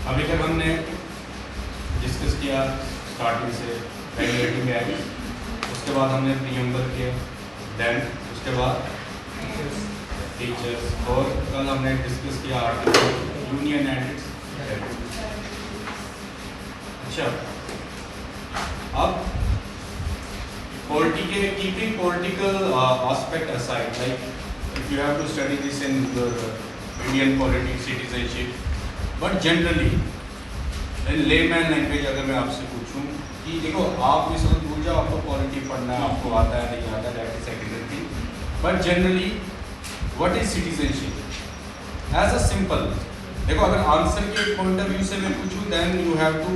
अभी तक हमने डिस्कस किया स्टार्टिंग से रेगुलेटिंग एक्ट, उसके बाद हमने प्रीएम्बल किया, देन उसके बाद फीचर्स, और कल हमने डिस्कस किया आर्टिकल यूनियन एंड इट्स। अच्छा, अब keeping political aspect aside, like if you have to study this in your Indian politics, citizenship, but generally in layman language अगर मैं आपसे पूछूं कि देखो आप इस वक्त भूल जाओ आपको पॉलिटी पढ़ना है, आपको आता है नहीं आता, that is secondary thing, but generally what is citizenship as a simple. देखो अगर आंसर के पॉइंट ऑफ व्यू से मैं पूछूं then you have to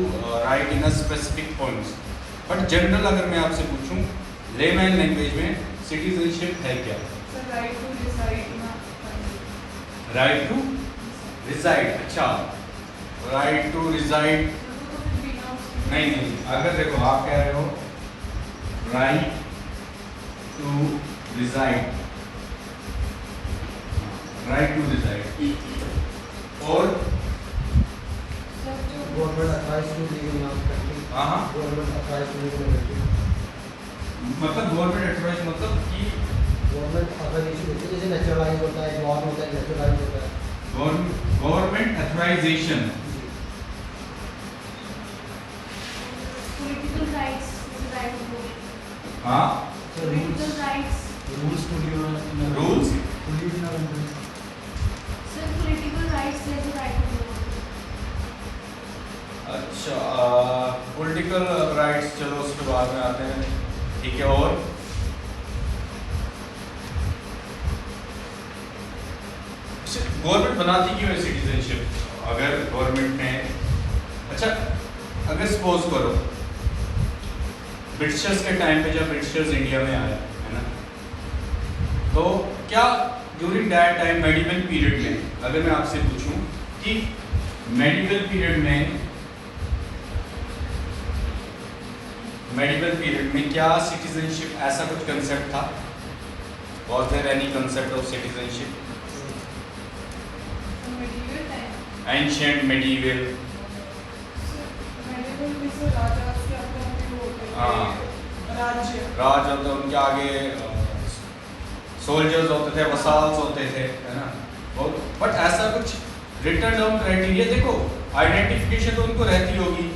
write in a specific points, but general अगर मैं आपसे पूछूं लेमैन लैंग्वेज में सिटीजनशिप है क्या? Right to decide. Right to reside. अच्छा, राइट टू रिसाइड नहीं, अगर देखो आप कह रहे हो right to reside, right to reside, और government authorise to live in our country. हाँ, government authorise to live in our country मतलब गवर्नमेंट अथॉराइज मतलब कि गवर्नमेंट अगर इशू होती है जैसे नेचुरलाइज होता है, लॉ होता है, नेचुरलाइज होता है, government authorisation. Political rights, right to vote. हाँ, political rights, rules to live in rules to live in our country. Sir political rights जैसे राइट टू वोट। अच्छा, पॉलिटिकल राइट्स चलो उसके बाद में आते हैं, ठीक है। और गवर्नमेंट बनाती क्यों है सिटीजनशिप? अगर गवर्नमेंट ने, अच्छा अगर सपोज करो ब्रिटिशर्स के टाइम पे जब ब्रिटिशर्स इंडिया में आए है ना, तो क्या during that time medieval period में अगर मैं आपसे पूछूं कि मेडिवल पीरियड में क्या सिटीजनशिप ऐसा कुछ कंसेप्ट था? Was there any concept of citizenship? Medieval time, ancient medieval, medieval में से राजा के अपने होते हाँ, थे, राज्य, राज होते, उनके आगे सोल्जर्स होते थे, वसाल्स होते थे, है ना, बहुत। बट ऐसा कुछ रिटर्न डाउन क्राइटेरिया, देखो आइडेंटिफिकेशन तो उनको रहती होगी,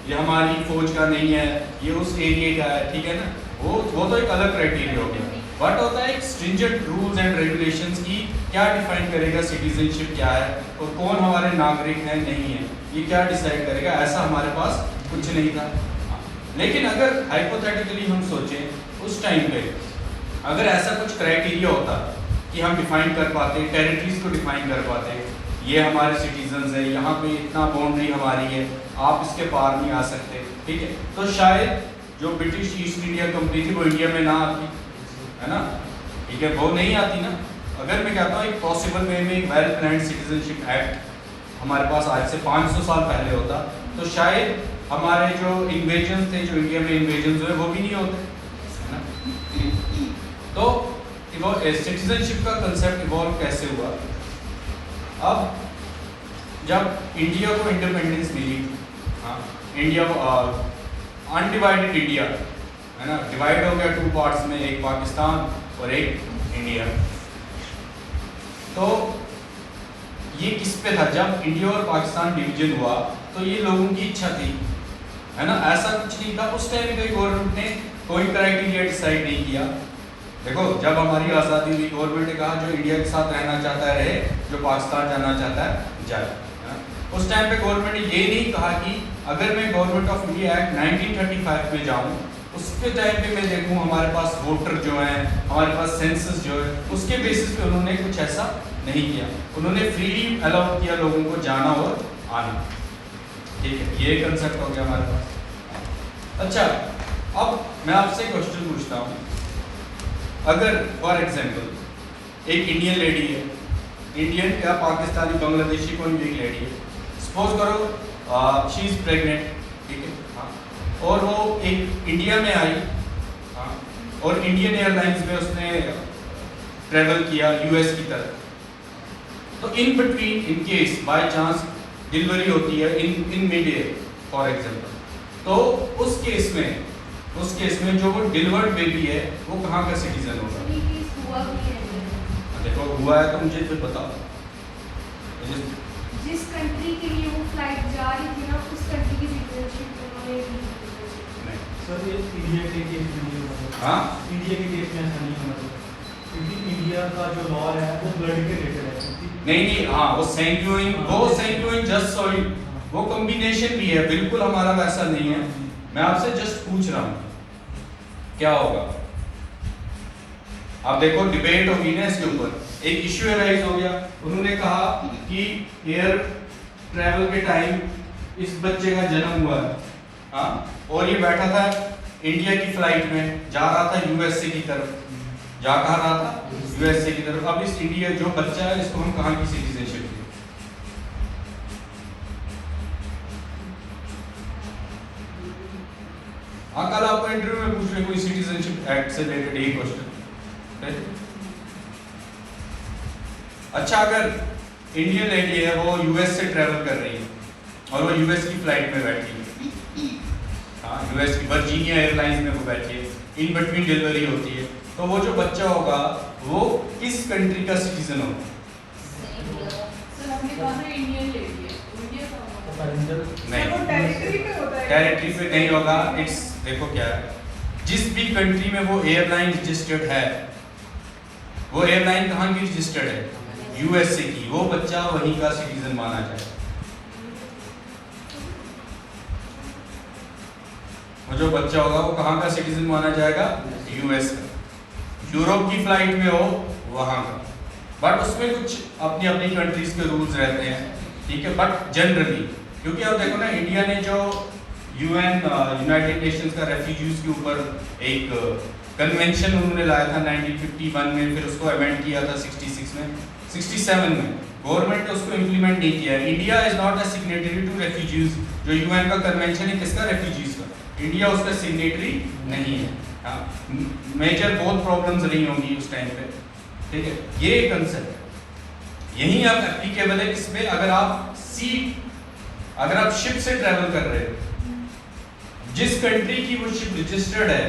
ये हमारी फौज का नहीं है, ये उस एरिया का है, ठीक है ना, वो तो एक अलग क्राइटेरिया हो गया। बट होता है एक स्ट्रिंजेंट रूल्स एंड रेगुलेशंस की क्या डिफाइन करेगा सिटीजनशिप क्या है और कौन हमारे नागरिक हैं नहीं है, ये क्या डिसाइड करेगा, ऐसा हमारे पास कुछ नहीं था। लेकिन अगर हाइपोथेटिकली हम सोचें उस टाइम पे अगर ऐसा कुछ क्राइटेरिया होता कि हम डिफाइन कर पाते, टेरिटरीज को डिफाइन कर पाते, ये हमारे सिटीजन्स है, यहाँ पे इतना बाउंड्री हमारी है, आप इसके पार नहीं आ सकते, ठीक है, तो शायद जो ब्रिटिश ईस्ट इंडिया कंपनी थी वो इंडिया में ना आती, है ना, ठीक है, वो नहीं आती ना। अगर मैं कहता हूँ एक पॉसिबल वे में एक वेल प्लान्ड सिटीजनशिप एक्ट हमारे पास आज से 500 साल पहले होता, तो शायद हमारे जो इन्वेजन थे, जो इंडिया में इन्वेजन हुए, वो भी नहीं होते, है ना। तो सिटीजनशिप का कंसेप्ट इवॉल्व कैसे हुआ? अब जब इंडिया को इंडिपेंडेंस मिली, हाँ, इंडिया अनडिवाइडेड इंडिया, है ना, डिवाइड हो गया 2 पार्ट्स में, एक पाकिस्तान और एक इंडिया। तो ये किस पे था? जब इंडिया और पाकिस्तान डिवीजन हुआ तो ये लोगों की इच्छा थी, है ना, ऐसा कुछ नहीं था उस टाइम पे गवर्नमेंट ने कोई क्राइटेरिया डिसाइड नहीं किया। देखो जब हमारी आज़ादी हुई गवर्नमेंट ने कहा जो इंडिया के साथ रहना चाहता है रहे, जो पाकिस्तान जाना चाहता है जाए। उस टाइम पे गवर्नमेंट ने ये नहीं कहा कि अगर मैं गवर्नमेंट ऑफ इंडिया एक्ट 1935 में जाऊँ उसके टाइम पे मैं देखूँ हमारे पास वोटर जो हैं, हमारे पास सेंसस जो है, उसके बेसिस पे उन्होंने कुछ ऐसा नहीं किया। उन्होंने फ्रीली अलाउ किया लोगों को जाना और आना, ठीक है, ये कंसेप्ट हो गया हमारे पास। अच्छा, अब मैं आपसे क्वेश्चन पूछता हूँ, अगर फॉर एग्जाम्पल एक इंडियन लेडी है, इंडियन या पाकिस्तानी बांग्लादेशी कोई भी एक लेडी है, सपोज करो शी इज़ प्रेग्नेंट, ठीक है, हाँ, और वो एक इंडिया में आई, हाँ, और इंडियन एयरलाइंस में उसने ट्रेवल किया यूएस की तरफ, तो in between in case by chance delivery होती है in mid air for example, तो उस केस में जो वो डिलीवर्ड बेबी है वो कहाँ का सिटीजन होगा? सर ये केस हुआ भी है। देखो हुआ है तो मुझे फिर बताओ। जिस कंट्री के लिए वो फ्लाइट जा रही थी ना, उस कंट्री की सिटीजनशिप उन्होंने ली। नहीं। सर ये इंडिया के केस में नहीं होगा। हाँ? इंडिया के केस में ऐसा नहीं होगा क्योंकि इंडिया का जो लॉ है वो ब्लड के रिलेटेड है क्योंकि नहीं, हाँ वो सैंक्लोइंग जस्ट सॉइल वो कॉम्बिनेशन भी है, बिल्कुल हमारा वैसा नहीं है। मैं आपसे जस्ट पूछ रहा हूँ क्या होगा। अब देखो डिबेट होगी ना इसके ऊपर, एक इश्यू राइज हो गया, उन्होंने कहा कि एयर ट्रैवल के टाइम इस बच्चे का जन्म हुआ है, हाँ, और ये बैठा था इंडिया की फ्लाइट में, जा रहा था यूएसए की तरफ, जा कहाँ रहा था? यूएसए की तरफ। अब इस इंडिया जो बच्चा है इसको हम कहाँ की सिटीजनशिप दें? कल आपको इंटरव्यू में पूछ रहे कोई सिटीजनशिप एक्ट से रिलेटेड यही क्वेश्चन। अच्छा, अगर इंडियन लेडी है वो यूएस से ट्रैवल कर रही है और वो यूएस की फ्लाइट में बैठी है, हाँ यूएस की वर्जीनिया एयरलाइंस में वो बैठी है, इन बिटवीन डिलीवरी होती है, तो वो जो बच्चा होगा वो किस कंट्री का सिटीजन होगा? सर हमने कहा ना इंडियन लेडी है, इंडिया का होगा। पैरेंटल सर वो टेरिटरी पे होता है। टेरिटरी पे नहीं होगा। इट्स देखो क्या है, जिस भी कंट्री में वो एयरलाइन रजिस्टर्ड है, वो एयरलाइन कहाँ की रजिस्टर्ड है? यूएसए की, वो बच्चा वहीं का सिटीजन माना जाए। वो जो बच्चा होगा वो कहाँ का सिटीजन माना जाएगा? यूएस का। यूरोप की फ्लाइट में हो वहाँ का, बट उसमें कुछ अपनी अपनी कंट्रीज के रूल्स रहते हैं, ठीक है, बट जनरली क्योंकि अब देखो ना इंडिया ने जो यूएन यूनाइटेड नेशंस का रेफ्यूजीज के ऊपर एक कन्वेंशन उन्होंने लाया था 1951 में, फिर उसको अमेंड किया था 66 में, 67 में गवर्नमेंट ने उसको इम्प्लीमेंट नहीं किया। India is not a signatory to refugees, जो यूएन का कन्वेंशन है किसका? रेफ्यूजीज का। इंडिया उसका सिग्नेटरी नहीं है। मेजर बहुत प्रॉब्लम्स रही होंगी उस टाइम पे, ठीक है, ये कंसेप्ट है। यही आप एप्लीकेबल है किसमें? अगर आप शिप से ट्रैवल कर रहे हो, जिस कंट्री की वो शिप रजिस्टर्ड है,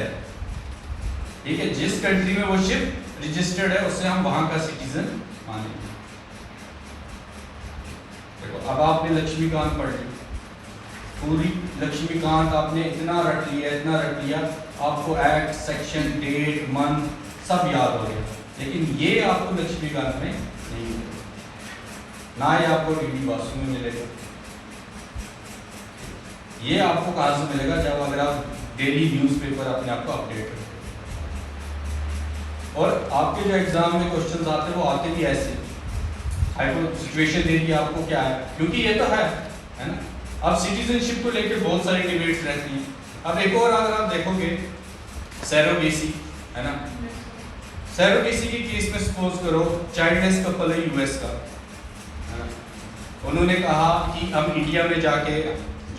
ठीक है, जिस कंट्री में वो शिप रजिस्टर्ड है उससे हम वहां का सिटीजन मानेंगे। देखो अब आपने लक्ष्मीकांत पढ़ ली, पूरी लक्ष्मीकांत आपने इतना रट लिया, आपको एक्ट, सेक्शन, डेट, मंथ सब याद हो गया, लेकिन ये आपको लक्ष्मीकांत में नहीं मिलेगा, ना ये आपको डीडी बासु में मिलेगा। ये आपको कहां से मिलेगा? जब अगर आप डेली न्यूज़पेपर अपने आप को अपडेट करते हो, और आपके जो एग्जाम में क्वेश्चंस आते हैं वो आते भी ऐसे, हाइपो सिचुएशन दे दी आपको क्या है, क्योंकि ये तो है ना। अब सिटीजनशिप को लेकर बहुत सारी डिबेट्स रहती हैं। अब एक और अगर आप देखोगे सैरोगेसी, है ना, सैरोगेसी के केस में सपोज करो चाइल्डलेस कपल है यूएस का, है ना, उन्होंने कहा कि हम इंडिया में जाके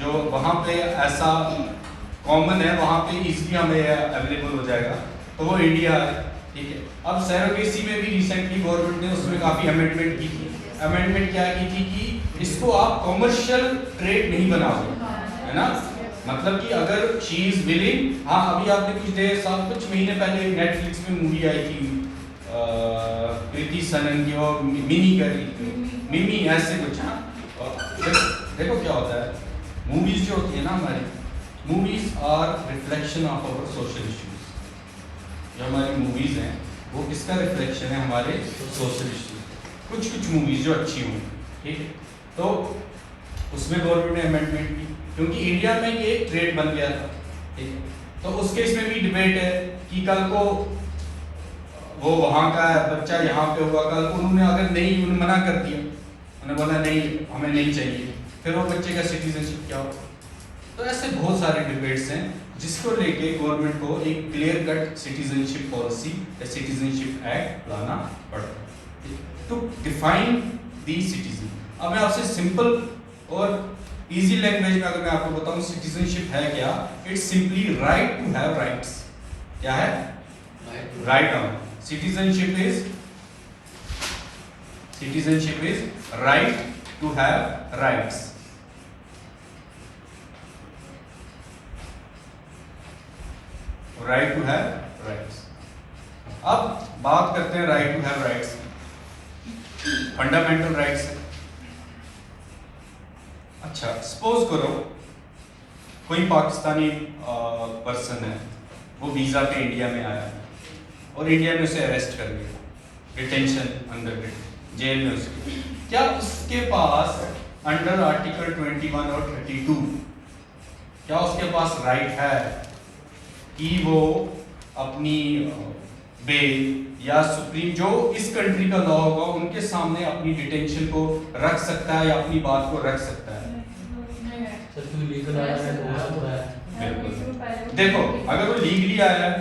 जो वहाँ पे ऐसा कॉमन है वहाँ पे इजीली हमें अवेलेबल हो जाएगा, तो वो इंडिया है, ठीक है। अब सैरोगेसी में भी रिसेंटली गवर्नमेंट ने उसमें काफ़ी अमेंडमेंट की थी। अमेंडमेंट क्या की थी कि इसको आप कॉमर्शियल ट्रेड नहीं बनाओगे, है ना, मतलब कि अगर शी इज विलिंग, हाँ अभी आपने कुछ महीने पहले नेटफ्लिक्स में मूवी आई थी कृति सनन की, वो मिनी कर रही थी, मिमी ऐसे कुछ, हाँ। देखो क्या होता है, मूवीज जो होती है ना हमारी, movies are reflection of our social issues. जो हमारी मूवीज हैं वो किसका रिफ्लेक्शन है? हमारे सोशल इश्यूज। कुछ मूवीज जो अच्छी हों, ठीक है, तो उसमें गवर्नमेंट ने अमेंडमेंट की, क्योंकि इंडिया में ये ट्रेड बन गया था, ठीक है, तो उस केस में भी डिबेट है कि कल को वो वहाँ का बच्चा यहाँ पे हुआ, कल को उन्होंने अगर नहीं, उन्होंने मना कर दिया, उन्होंने बोला नहीं हमें नहीं चाहिए, फिर वो बच्चे का सिटीजनशिप क्या हो? तो ऐसे बहुत सारे डिबेट्स हैं जिसको लेके गवर्नमेंट को एक क्लियर कट सिटीजनशिप पॉलिसी या सिटीजनशिप एक्ट लाना पड़ता है टू डिफाइन दी सिटीजन। अब मैं आपसे सिंपल और इजी लैंग्वेज में अगर मैं आपको बताऊं सिटीजनशिप है क्या, it's simply right to have rights. क्या है? Write down. Citizenship is right to have rights. Right to have rights. अब बात करते हैं right to have rights, fundamental rights. अच्छा, सपोज करो कोई पाकिस्तानी पर्सन है, वो वीजा पे इंडिया में आया और इंडिया में उसे अरेस्ट कर लिया, डिटेंशन अंदर जेल में उसके, क्या उसके पास अंडर आर्टिकल 21 और 32 क्या उसके पास राइट है कि वो अपनी बेल या सुप्रीम जो इस कंट्री का लॉ होगा उनके सामने अपनी डिटेंशन को रख सकता है या अपनी बात को रख सकता है? सर क्यों लीगल आया है तो हो सकता है। बिल्कुल। देखो, अगर वो लीगली आया है,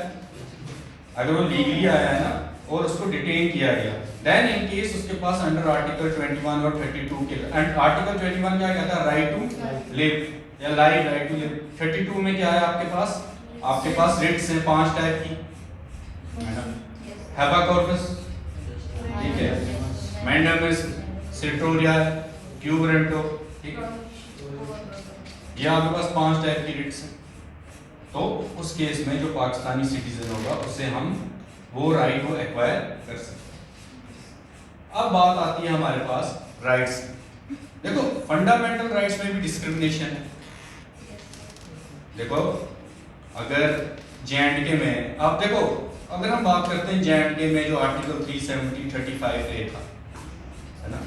अगर वो लीगली आया है ना और उसको डिटेन किया गया, देन इन केस उसके पास अंडर आर्टिकल 21 और 32 के, एंड आर्टिकल 21 क्या कहता है? राइट टू लिव या लाइव, राइट टू लिव। 32 में क्या है आपके पास? आपके पास रिट्स हैं 5 टाइप की, हैबा कॉर्पस, ठीक है, मैंडेमस, सिटोरिया, क्यू वारंटो, ठीक है, ये आपके पास 5 टाइप की रिट्स हैं। तो उस केस में जो पाकिस्तानी सिटीजन होगा उसे हम वो राइट को एक्वायर कर सकते हैं। अब बात आती है हमारे पास राइट्स। देखो, फंडामेंटल राइट्स में भी डिस्क्रिमिनेशन है। देखो, अगर जे.एंड.के में, आप देखो, अगर हम बात करते हैं जे.एंड.के में जो आर्टिकल 370-35A था, है ना,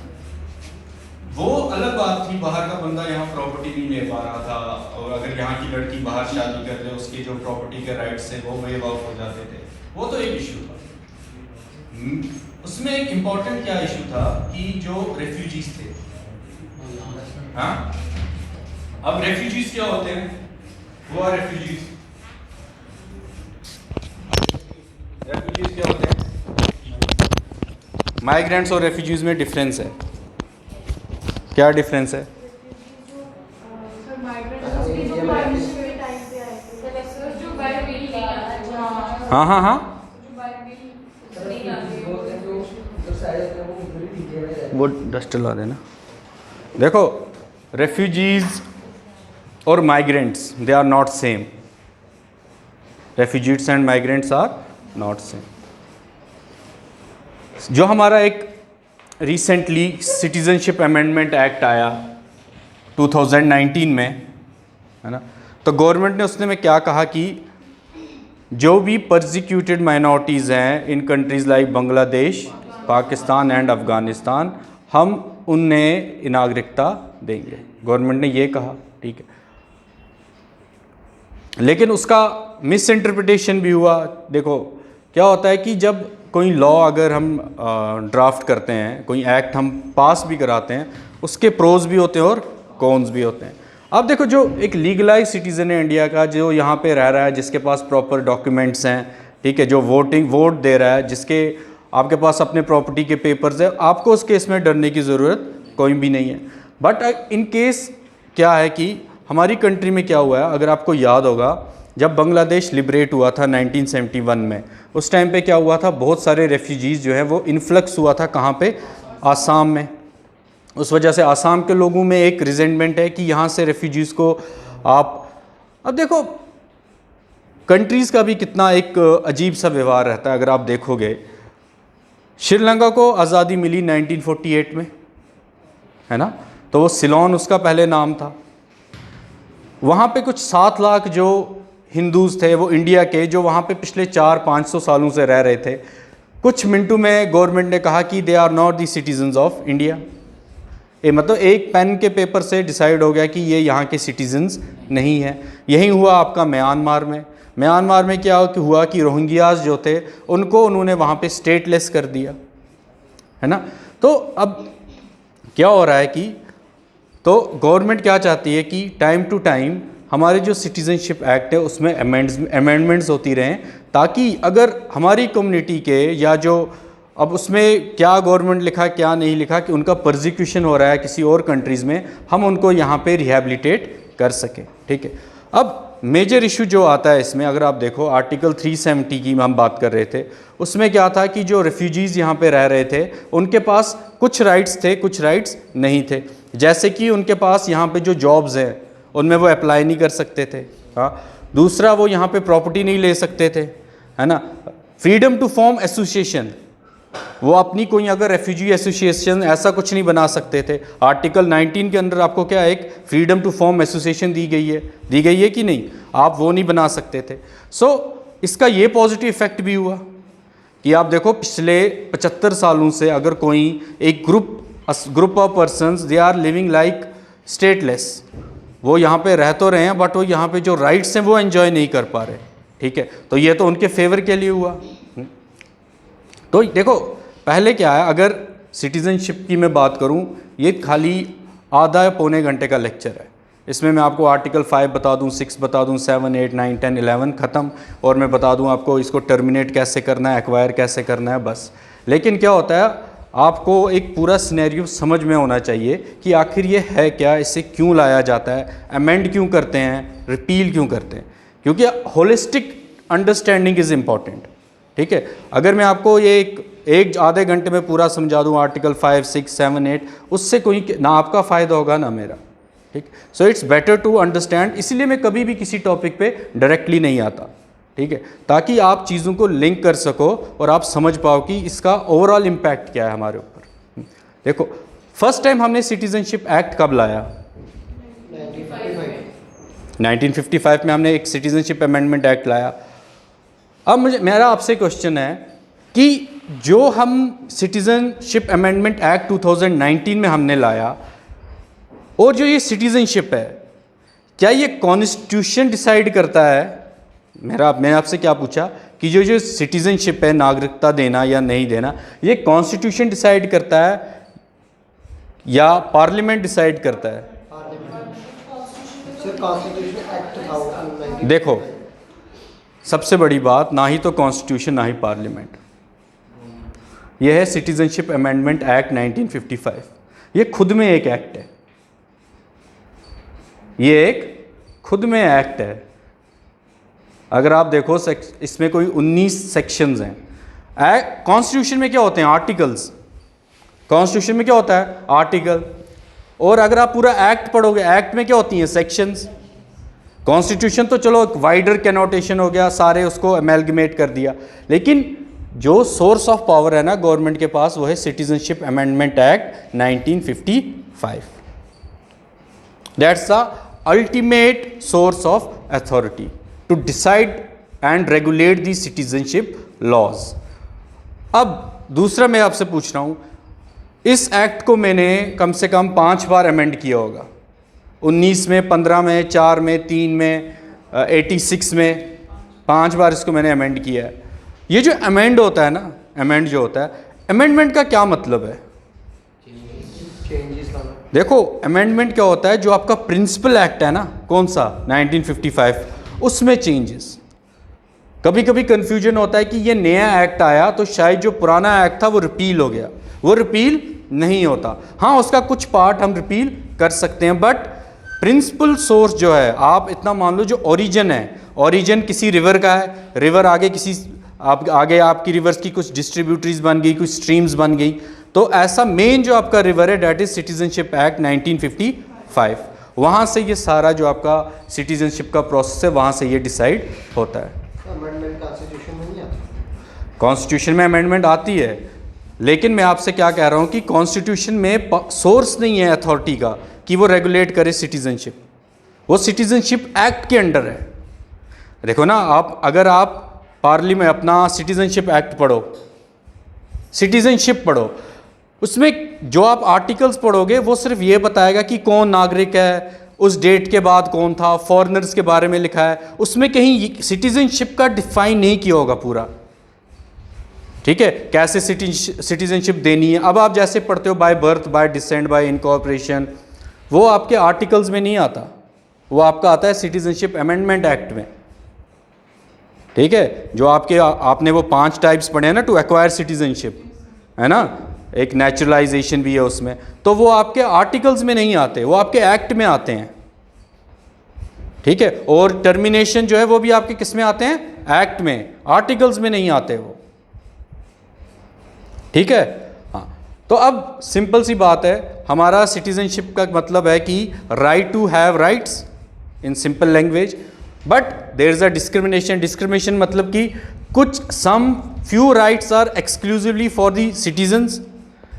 वो अलग बात थी, बाहर का बंदा यहाँ प्रॉपर्टी नहीं ले पा रहा था, और अगर यहाँ की लड़की बाहर शादी कर ले उसके जो प्रॉपर्टी के राइट्स थे वो वेव आउट हो जाते थे, वो तो एक इशू था। उसमें एक इम्पोर्टेंट क्या इशू था कि जो रेफ्यूजीज थे, हाँ, अब रेफ्यूजीज क्या होते हैं? वो आर रेफ्यूजीज। रेफ्यूजीज क्या होते हैं? माइग्रेंट्स और रेफ्यूजीज में डिफरेंस है। क्या डिफरेंस है? हाँ हाँ हाँ, वो डस्ट ला देना। देखो, रेफ्यूजीज और migrants they are not same. Refugees and migrants are not same. जो हमारा एक रिसेंटली सिटीजनशिप अमेंडमेंट एक्ट आया 2019 में, है ना, तो गवर्नमेंट ने उसने में क्या कहा कि जो भी परसिक्यूटेड माइनॉरिटीज़ हैं in countries like Bangladesh, Pakistan and Afghanistan, हम उन्हें नागरिकता देंगे। गवर्नमेंट ने ये कहा, ठीक है, लेकिन उसका मिस इंटरप्रिटेशन भी हुआ। देखो, क्या होता है कि जब कोई लॉ अगर हम ड्राफ्ट करते हैं, कोई एक्ट हम पास भी कराते हैं, उसके प्रोज भी होते हैं और कॉन्स भी होते हैं। अब देखो, जो एक लीगलाइज सिटीज़न है इंडिया का, जो यहाँ पे रह रहा है, जिसके पास प्रॉपर डॉक्यूमेंट्स हैं, ठीक है, जो वोट दे रहा है, जिसके आपके पास अपने प्रॉपर्टी के पेपर्स है, आपको उस केस में डरने की ज़रूरत कोई भी नहीं है। बट इन केस क्या है कि हमारी कंट्री में क्या हुआ है, अगर आपको याद होगा, जब बांग्लादेश लिबरेट हुआ था 1971 में, उस टाइम पे क्या हुआ था, बहुत सारे रेफ्यूजीज़ जो है वो इन्फ्लक्स हुआ था, कहाँ पे? आसाम में। उस वजह से आसाम के लोगों में एक रिजेंटमेंट है कि यहाँ से रेफ्यूजीज़ को आप, अब देखो कंट्रीज़ का भी कितना एक अजीब सा व्यवहार रहता है। अगर आप देखोगे, श्रीलंका को आज़ादी मिली 1948 में, है ना, तो वो सिलोन उसका पहले नाम था। वहाँ पे कुछ 7 लाख जो हिंदूज़ थे वो इंडिया के, जो वहाँ पे पिछले 400-500 सालों से रह रहे थे, कुछ मिनटों में गवर्नमेंट ने कहा कि they are not the citizens of India. मतलब एक पेन के पेपर से डिसाइड हो गया कि ये यहाँ के सिटीजन्स नहीं हैं। यही हुआ आपका म्यांमार में। म्यांमार में क्या हुआ कि रोहिंग्याज जो थे उनको उन्होंने वहाँ पे स्टेटलेस कर दिया, है ना। तो अब क्या हो रहा है कि, तो गवर्नमेंट क्या चाहती है कि टाइम टू टाइम हमारे जो सिटीजनशिप एक्ट है उसमें अमेंडमेंट्स होती रहें, ताकि अगर हमारी कम्युनिटी के या जो, अब उसमें क्या गवर्नमेंट लिखा क्या नहीं लिखा कि उनका परसिक्यूशन हो रहा है किसी और कंट्रीज़ में, हम उनको यहाँ पे रिहेबिलिटेट कर सकें, ठीक है। अब मेजर इशू जो आता है इसमें, अगर आप देखो आर्टिकल 370 की हम बात कर रहे थे, उसमें क्या था कि जो रेफ्यूजीज़ यहाँ पे रह रहे थे उनके पास कुछ राइट्स थे, कुछ राइट्स नहीं थे। जैसे कि उनके पास यहाँ पे जो जॉब्स हैं उनमें वो अप्लाई नहीं कर सकते थे। हाँ, दूसरा वो यहाँ पे प्रॉपर्टी नहीं ले सकते थे, है ना। फ्रीडम टू फॉर्म एसोसिएशन, वो अपनी कोई अगर रेफ्यूजी एसोसिएशन ऐसा कुछ नहीं बना सकते थे। आर्टिकल 19 के अंदर आपको क्या एक फ्रीडम टू फॉर्म एसोसिएशन दी गई है कि नहीं, आप वो नहीं बना सकते थे। सो इसका ये पॉजिटिव इफेक्ट भी हुआ कि आप देखो पिछले 75 सालों से अगर कोई एक group of persons they are living like stateless, वो यहाँ पे रह तो रहे हैं बट वो यहाँ पे जो राइट्स हैं वो एंजॉय नहीं कर पा रहे, ठीक है। तो ये तो उनके फेवर के लिए हुआ। तो देखो पहले क्या है, अगर सिटीजनशिप की मैं बात करूँ, ये खाली आधा या पौने घंटे का लेक्चर है। इसमें मैं आपको आर्टिकल 5 बता दूं, 6 बता दूं, 7, 8, 9, 10, 11 ख़त्म, और मैं बता दूं आपको इसको टर्मिनेट कैसे करना है, एक्वायर कैसे करना है, बस। लेकिन क्या होता है, आपको एक पूरा सिनेरियो समझ में होना चाहिए कि आखिर ये है क्या, इसे क्यों लाया जाता है, अमेंड क्यों करते हैं, रिपील क्यों करते हैं, क्योंकि होलिस्टिक अंडरस्टैंडिंग इज़ इम्पॉर्टेंट, ठीक है। अगर मैं आपको ये एक आधे घंटे में पूरा समझा दूँ आर्टिकल 5, 6, 7, 8, उससे कोई ना आपका फ़ायदा होगा ना मेरा, ठीक। So it's better to understand, इसलिए मैं कभी भी किसी टॉपिक पे डायरेक्टली नहीं आता, ठीक है, ताकि आप चीज़ों को लिंक कर सको और आप समझ पाओ कि इसका ओवरऑल इम्पैक्ट क्या है हमारे ऊपर। देखो फर्स्ट टाइम हमने सिटीजनशिप एक्ट कब लाया, 1955 में हमने एक सिटीजनशिप अमेंडमेंट एक्ट लाया। अब मेरा आपसे क्वेश्चन है कि जो हम सिटीजनशिप अमेंडमेंट एक्ट 2019 में हमने लाया, और जो ये सिटीजनशिप है, क्या ये कॉन्स्टिट्यूशन डिसाइड करता है? मैंने आपसे क्या पूछा कि जो सिटीजनशिप है, नागरिकता देना या नहीं देना, ये कॉन्स्टिट्यूशन डिसाइड करता है या पार्लियामेंट डिसाइड करता है? देखो सबसे बड़ी बात, ना ही तो कॉन्स्टिट्यूशन ना ही पार्लियामेंट, यह है सिटीजनशिप अमेंडमेंट एक्ट 1955। ये खुद में एक एक्ट है, ये एक खुद में एक्ट है। अगर आप देखो इसमें कोई 19 सेक्शंस हैं। कॉन्स्टिट्यूशन में क्या होते हैं? आर्टिकल्स। कॉन्स्टिट्यूशन में क्या होता है? आर्टिकल। और अगर आप पूरा एक्ट पढ़ोगे, एक्ट में क्या होती हैं? सेक्शंस। कॉन्स्टिट्यूशन तो चलो एक वाइडर कैनोटेशन हो गया, सारे उसको अमेलगमेट कर दिया, लेकिन जो सोर्स ऑफ पावर है ना गवर्नमेंट के पास, वो है citizenship amendment act 1955। That's the ultimate source of authority to decide and regulate the citizenship laws. अब दूसरा मैं आपसे पूछ रहा हूँ, इस एक्ट को मैंने कम से कम 5 बार अमेंड किया होगा। 19 में, 15 में, 4 में, 3 में, 86 में, 5 बार इसको मैंने अमेंड किया है। ये जो अमेंड होता है ना, अमेंड जो होता है, अमेंडमेंट का क्या मतलब है? देखो अमेंडमेंट क्या होता है, जो आपका प्रिंसिपल एक्ट है ना, कौन सा? 1955, उसमें चेंजेस। कभी कभी कंफ्यूजन होता है कि ये नया एक्ट आया तो शायद जो पुराना एक्ट था वो रिपील हो गया। वो रिपील नहीं होता। हाँ, उसका कुछ पार्ट हम रिपील कर सकते हैं, बट प्रिंसिपल सोर्स जो है, आप इतना मान लो, जो ओरिजिन है, ओरिजिन किसी रिवर का है, रिवर आगे आगे आपकी रिवर्स की कुछ डिस्ट्रीब्यूटरीज बन गई, कुछ स्ट्रीम्स बन गई, तो ऐसा मेन जो आपका रिवर है, डेट इज सिटीजनशिप एक्ट 1955। वहाँ से ये सारा जो आपका सिटीजनशिप का प्रोसेस है, वहाँ से ये डिसाइड होता है। अमेंडमेंट कॉन्स्टिट्यूशन में नहीं आता? कॉन्स्टिट्यूशन में अमेंडमेंट आती है, लेकिन मैं आपसे क्या कह रहा हूँ कि कॉन्स्टिट्यूशन में सोर्स नहीं है अथॉरिटी का कि वो रेगुलेट करे सिटीजनशिप। वो सिटीजनशिप एक्ट के अंडर है। देखो ना, अगर आप पार्लियामेंट अपना सिटीजनशिप एक्ट पढ़ो, सिटीजनशिप पढ़ो, उसमें जो आप आर्टिकल्स पढ़ोगे वो सिर्फ ये बताएगा कि कौन नागरिक है, उस डेट के बाद कौन था, फॉरेनर्स के बारे में लिखा है, उसमें कहीं सिटीजनशिप का डिफाइन नहीं किया होगा पूरा, ठीक है, कैसे सिटीजनशिप देनी है। अब आप जैसे पढ़ते हो by birth, bye decent, bye incorporation, वो आपके आर्टिकल्स में नहीं आता, वो आपका आता है सिटीजनशिप अमेंडमेंट एक्ट में, ठीक है। जो आपने वो 5 टाइप्स पढ़े हैं ना टू एक्वायर सिटीजनशिप, है ना, एक नेचुरलाइजेशन भी है उसमें, तो वो आपके आर्टिकल्स में नहीं आते, वो आपके एक्ट में आते हैं, ठीक है। और टर्मिनेशन जो है वो भी आपके किस में आते हैं? एक्ट में, आर्टिकल्स में नहीं आते वो, ठीक है। हाँ, तो अब सिंपल सी बात है, हमारा सिटीजनशिप का मतलब है कि right to have rights in simple language, but there is a discrimination. Discrimination मतलब कि कुछ some few rights are exclusively for the citizens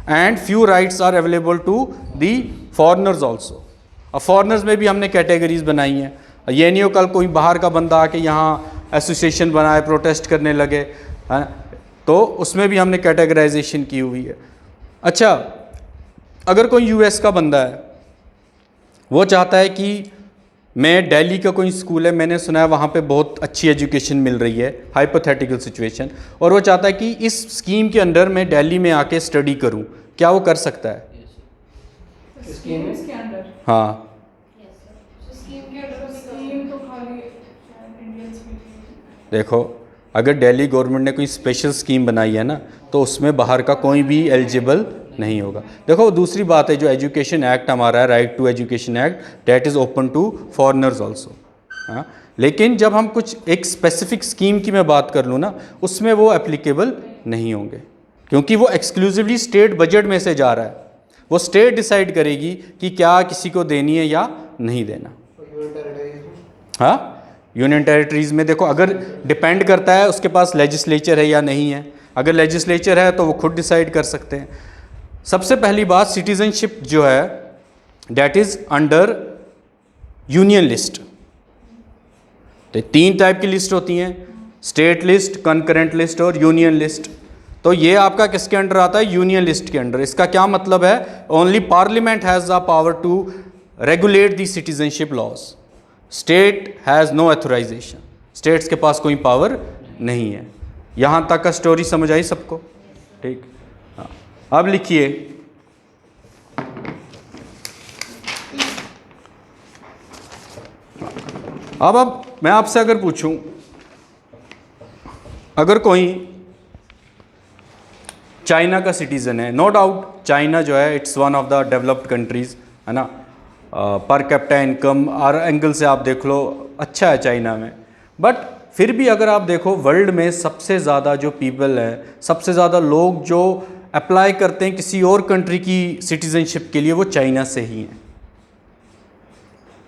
and few rights are available to the foreigners also. अब foreigners में भी हमने categories बनाई हैं। ये नहीं हो कल कोई बाहर का बंदा आके यहाँ एसोसिएशन बनाए प्रोटेस्ट करने लगे, है, तो उसमें भी हमने कैटेगराइजेशन की हुई है। अच्छा, अगर कोई यूएस का बंदा है, वो चाहता है कि मैं दिल्ली का कोई स्कूल है, मैंने सुना है वहाँ पे बहुत अच्छी एजुकेशन मिल रही है, हाइपोथेटिकल सिचुएशन, और वो चाहता है कि इस स्कीम के अंदर मैं दिल्ली में आके स्टडी करूँ, क्या वो कर सकता है? स्कीम इसके अंदर हाँ, स्कीम के अंदर स्कीम तो खाली इंडियंस में देखो अगर दिल्ली गवर्नमेंट ने कोई स्पेशल स्कीम बनाई है ना, तो उसमें बाहर का कोई भी एलिजिबल नहीं होगा। देखो दूसरी बात है, जो एजुकेशन एक्ट हमारा है, right to education act, that is open to foreigners also. हाँ, लेकिन जब हम कुछ एक स्पेसिफिक स्कीम की मैं बात कर लूँ ना, उसमें वो एप्लीकेबल नहीं होंगे, क्योंकि वो एक्सक्लूसिवली स्टेट बजट में से जा रहा है। वो स्टेट डिसाइड करेगी कि क्या किसी को देनी है या नहीं देना। हाँ, यूनियन टेरिटरीज़ में देखो, अगर डिपेंड करता है उसके पास लेजिस्लेचर है या नहीं है। अगर लेजिस्लेचर है तो वो खुद डिसाइड कर सकते हैं। सबसे पहली बात, सिटीजनशिप जो है that is under union list. तो 3 टाइप की लिस्ट होती हैं, स्टेट लिस्ट, कंकरेंट लिस्ट और यूनियन लिस्ट। तो ये आपका किसके अंडर आता है? यूनियन लिस्ट के अंडर। इसका क्या मतलब है? Only parliament has the power to regulate the citizenship laws, state has no authorization. States के पास कोई पावर नहीं है। यहाँ तक का स्टोरी समझ आई सबको? ठीक, हाँ। अब लिखिए, अब मैं आपसे अगर पूछूं, अगर कोई चाइना का सिटीज़न है, नो डाउट चाइना जो है it's one of the developed countries, है ना, पर कैपिटा इनकम और एंगल से आप देख लो अच्छा है चाइना में। बट फिर भी अगर आप देखो वर्ल्ड में सबसे ज़्यादा जो पीपल है, सबसे ज़्यादा लोग जो अप्लाई करते हैं किसी और कंट्री की सिटीज़नशिप के लिए, वो चाइना से ही हैं।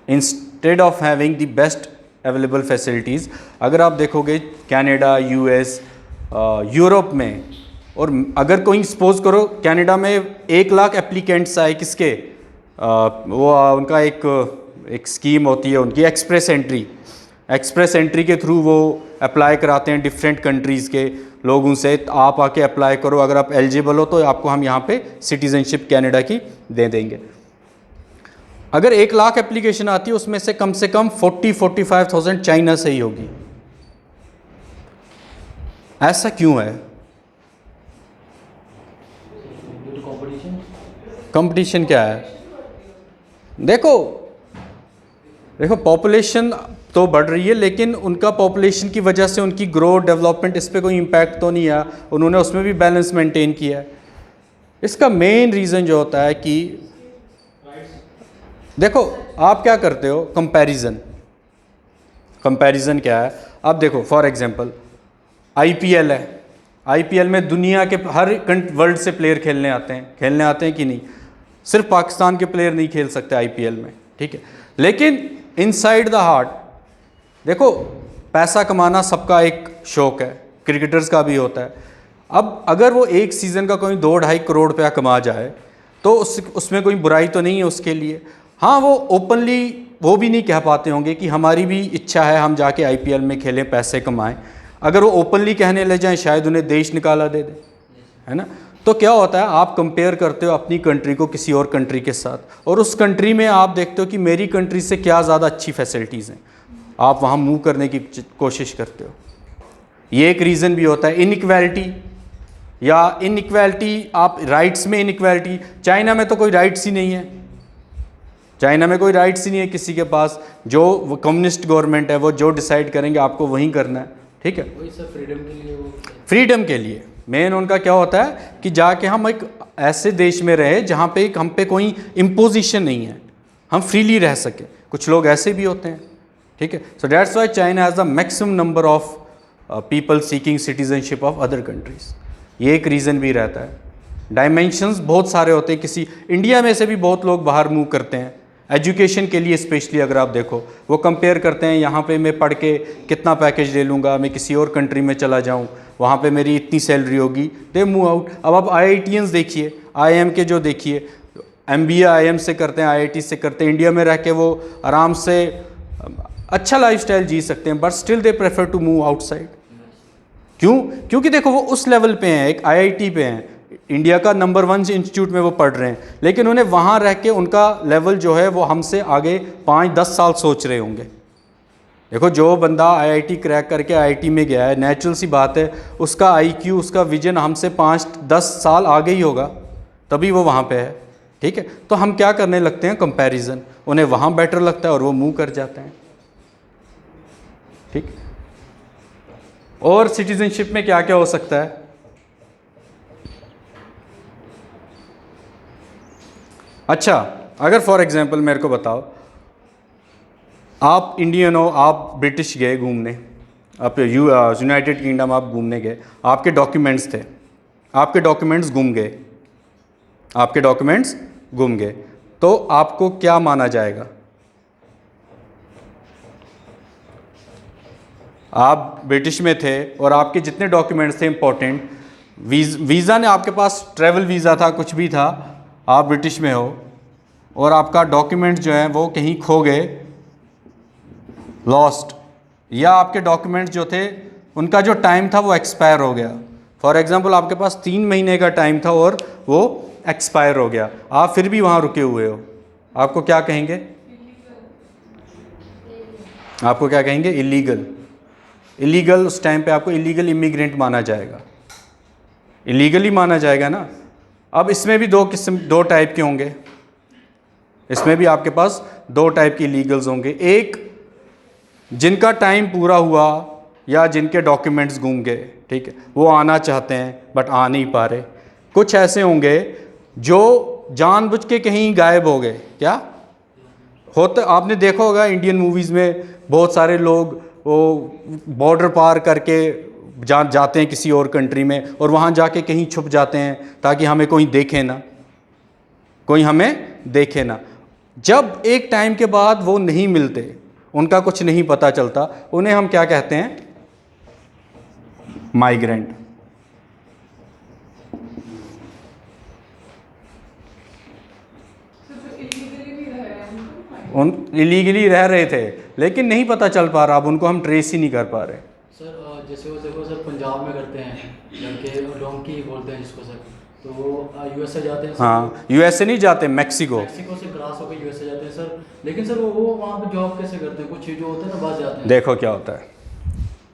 Instead of having the best available facilities, अगर आप देखोगे कनाडा, यूएस, यूरोप में, और अगर कोई सपोज करो कनाडा में 1 लाख एप्लीकेंट्स आए, किसके, वो उनका एक स्कीम होती है उनकी, एक्सप्रेस एंट्री के थ्रू वो अप्लाई कराते हैं डिफरेंट कंट्रीज़ के लोगों से। आप आके अप्लाई करो, अगर आप एलिजिबल हो तो आपको हम यहाँ पे सिटीज़नशिप कनाडा की दे देंगे। अगर 1 लाख एप्लीकेशन आती है, उसमें से कम 40-45,000 चाइना से ही होगी। ऐसा क्यों है? कंपटीशन क्या है? देखो पॉपुलेशन तो बढ़ रही है, लेकिन उनका पॉपुलेशन की वजह से उनकी ग्रोथ, डेवलपमेंट, इस पे कोई इम्पैक्ट तो नहीं आया। उन्होंने उसमें भी बैलेंस मेंटेन किया है। इसका मेन रीज़न जो होता है कि देखो आप क्या करते हो, कंपैरिजन क्या है? अब देखो फॉर एग्जांपल आईपीएल है, आईपीएल में दुनिया के हर वर्ल्ड से प्लेयर खेलने आते हैं कि नहीं? सिर्फ पाकिस्तान के प्लेयर नहीं खेल सकते आईपीएल में, ठीक है। लेकिन इनसाइड द हार्ट देखो, पैसा कमाना सबका एक शौक़ है, क्रिकेटर्स का भी होता है। अब अगर वो एक सीज़न का कोई 2-2.5 करोड़ रुपया कमा जाए तो उसमें कोई बुराई तो नहीं है उसके लिए। हाँ, वो ओपनली वो भी नहीं कह पाते होंगे कि हमारी भी इच्छा है हम जाके आईपीएल में खेलें, पैसे कमाएं। अगर वो ओपनली कहने लग जाएं, शायद उन्हें देश निकाला दे दे, है ना। तो क्या होता है, आप कंपेयर करते हो अपनी कंट्री को किसी और कंट्री के साथ, और उस कंट्री में आप देखते हो कि मेरी कंट्री से क्या ज़्यादा अच्छी फैसिलिटीज़ हैं, आप वहाँ मूव करने की कोशिश करते हो। ये एक रीज़न भी होता है। इनइक्वालिटी, आप राइट्स में इनइक्वालिटी, चाइना में तो कोई राइट्स ही नहीं है। चाइना में कोई राइट्स ही नहीं है किसी के पास। जो कम्युनिस्ट गवर्नमेंट है वो जो डिसाइड करेंगे आपको वहीं करना है, ठीक है। वही सब फ्रीडम के लिए मेन उनका क्या होता है कि जाके हम एक ऐसे देश में रहे जहाँ पे हम पे कोई इम्पोजिशन नहीं है, हम फ्रीली रह सके। कुछ लोग ऐसे भी होते हैं, ठीक है। So that's why China has the maximum number of people seeking citizenship of other countries. ये एक रीज़न भी रहता है। डायमेंशंस बहुत सारे होते हैं। किसी इंडिया में से भी बहुत लोग बाहर मूव करते हैं एजुकेशन के लिए स्पेशली। अगर आप देखो वो कंपेयर करते हैं, यहाँ पे मैं पढ़ के कितना पैकेज ले लूँगा, मैं किसी और कंट्री में चला जाऊँ, वहाँ पे मेरी इतनी सैलरी होगी, दे मूव आउट। अब आप IITians देखिए, IIM के जो देखिए, MBA IIM से करते हैं, IIT से करते हैं, इंडिया में रह के वो आराम से अच्छा लाइफस्टाइल जी सकते हैं, but still they prefer to move outside. क्यों? क्योंकि देखो वो उस लेवल पे हैं, एक IIT पे हैं, इंडिया का नंबर 1 इंस्टीट्यूट में वो पढ़ रहे हैं, लेकिन उन्हें वहाँ रह के उनका लेवल जो है वो हमसे आगे 5-10 साल सोच रहे होंगे। देखो जो बंदा IIT क्रैक करके IIT में गया है, नेचुरल सी बात है उसका IQ, उसका विजन हमसे 5-10 साल आगे ही होगा, तभी वो वहाँ पे है। ठीक है, तो हम क्या करने लगते हैं, कंपैरिजन। उन्हें वहाँ बेटर लगता है और वो मूव कर जाते हैं। ठीक। और सिटीजनशिप में क्या क्या हो सकता है? अच्छा, अगर फॉर एग्जांपल मेरे को बताओ, आप इंडियन हो, आप ब्रिटिश गए घूमने, आप यूनाइटेड किंगडम आप घूमने गए, आपके डॉक्यूमेंट्स थे, आपके डॉक्यूमेंट्स गुम गए, आपके डॉक्यूमेंट्स गुम गए, तो आपको क्या माना जाएगा? आप ब्रिटिश में थे और आपके जितने डॉक्यूमेंट्स थे इंपॉर्टेंट, वीज़ा ने आपके पास ट्रैवल वीज़ा था, कुछ भी था, आप ब्रिटिश में हो और आपका डॉक्यूमेंट जो है वो कहीं खो गए, लॉस्ट, या आपके डॉक्यूमेंट्स जो थे उनका जो टाइम था वो एक्सपायर हो गया। फॉर एग्जांपल आपके पास 3 महीने का टाइम था और वो एक्सपायर हो गया, आप फिर भी वहाँ रुके हुए हो, आपको क्या कहेंगे? आपको क्या कहेंगे? इलीगल। इलीगल उस टाइम पे आपको इलीगल इमिग्रेंट माना जाएगा, इलीगली माना जाएगा ना। अब इसमें भी दो टाइप के होंगे, इसमें भी आपके पास 2 टाइप के इलीगल्स होंगे। एक जिनका टाइम पूरा हुआ या जिनके डॉक्यूमेंट्स गुम गए, ठीक है, वो आना चाहते हैं बट आ नहीं पा रहे। कुछ ऐसे होंगे जो जानबूझ के कहीं गायब हो गए। क्या होता, आपने देखा होगा इंडियन मूवीज़ में बहुत सारे लोग वो बॉर्डर पार करके जाते हैं किसी और कंट्री में और वहाँ जाके कहीं छुप जाते हैं ताकि हमें कोई देखे ना, कोई हमें देखे ना। जब एक टाइम के बाद वो नहीं मिलते, उनका कुछ नहीं पता चलता, उन्हें हम क्या कहते हैं? माइग्रेंट। उन इलीगली रह रहे थे लेकिन नहीं पता चल पा रहा, अब उनको हम ट्रेस ही नहीं कर पा रहे। सर जैसे वो देखो सर पंजाब में करते हैं लड़के, डोंकी बोलते हैं जिसको सर, तो वो USA जाते हैं। हाँ, USA नहीं जाते, मैक्सिको से क्रॉस होकर USA जाते हैं सर। लेकिन सर वो वहाँ पे जॉब कैसे करते हैं? कुछ जो होते हैं ना, बस जाते हैं। देखो क्या होता है,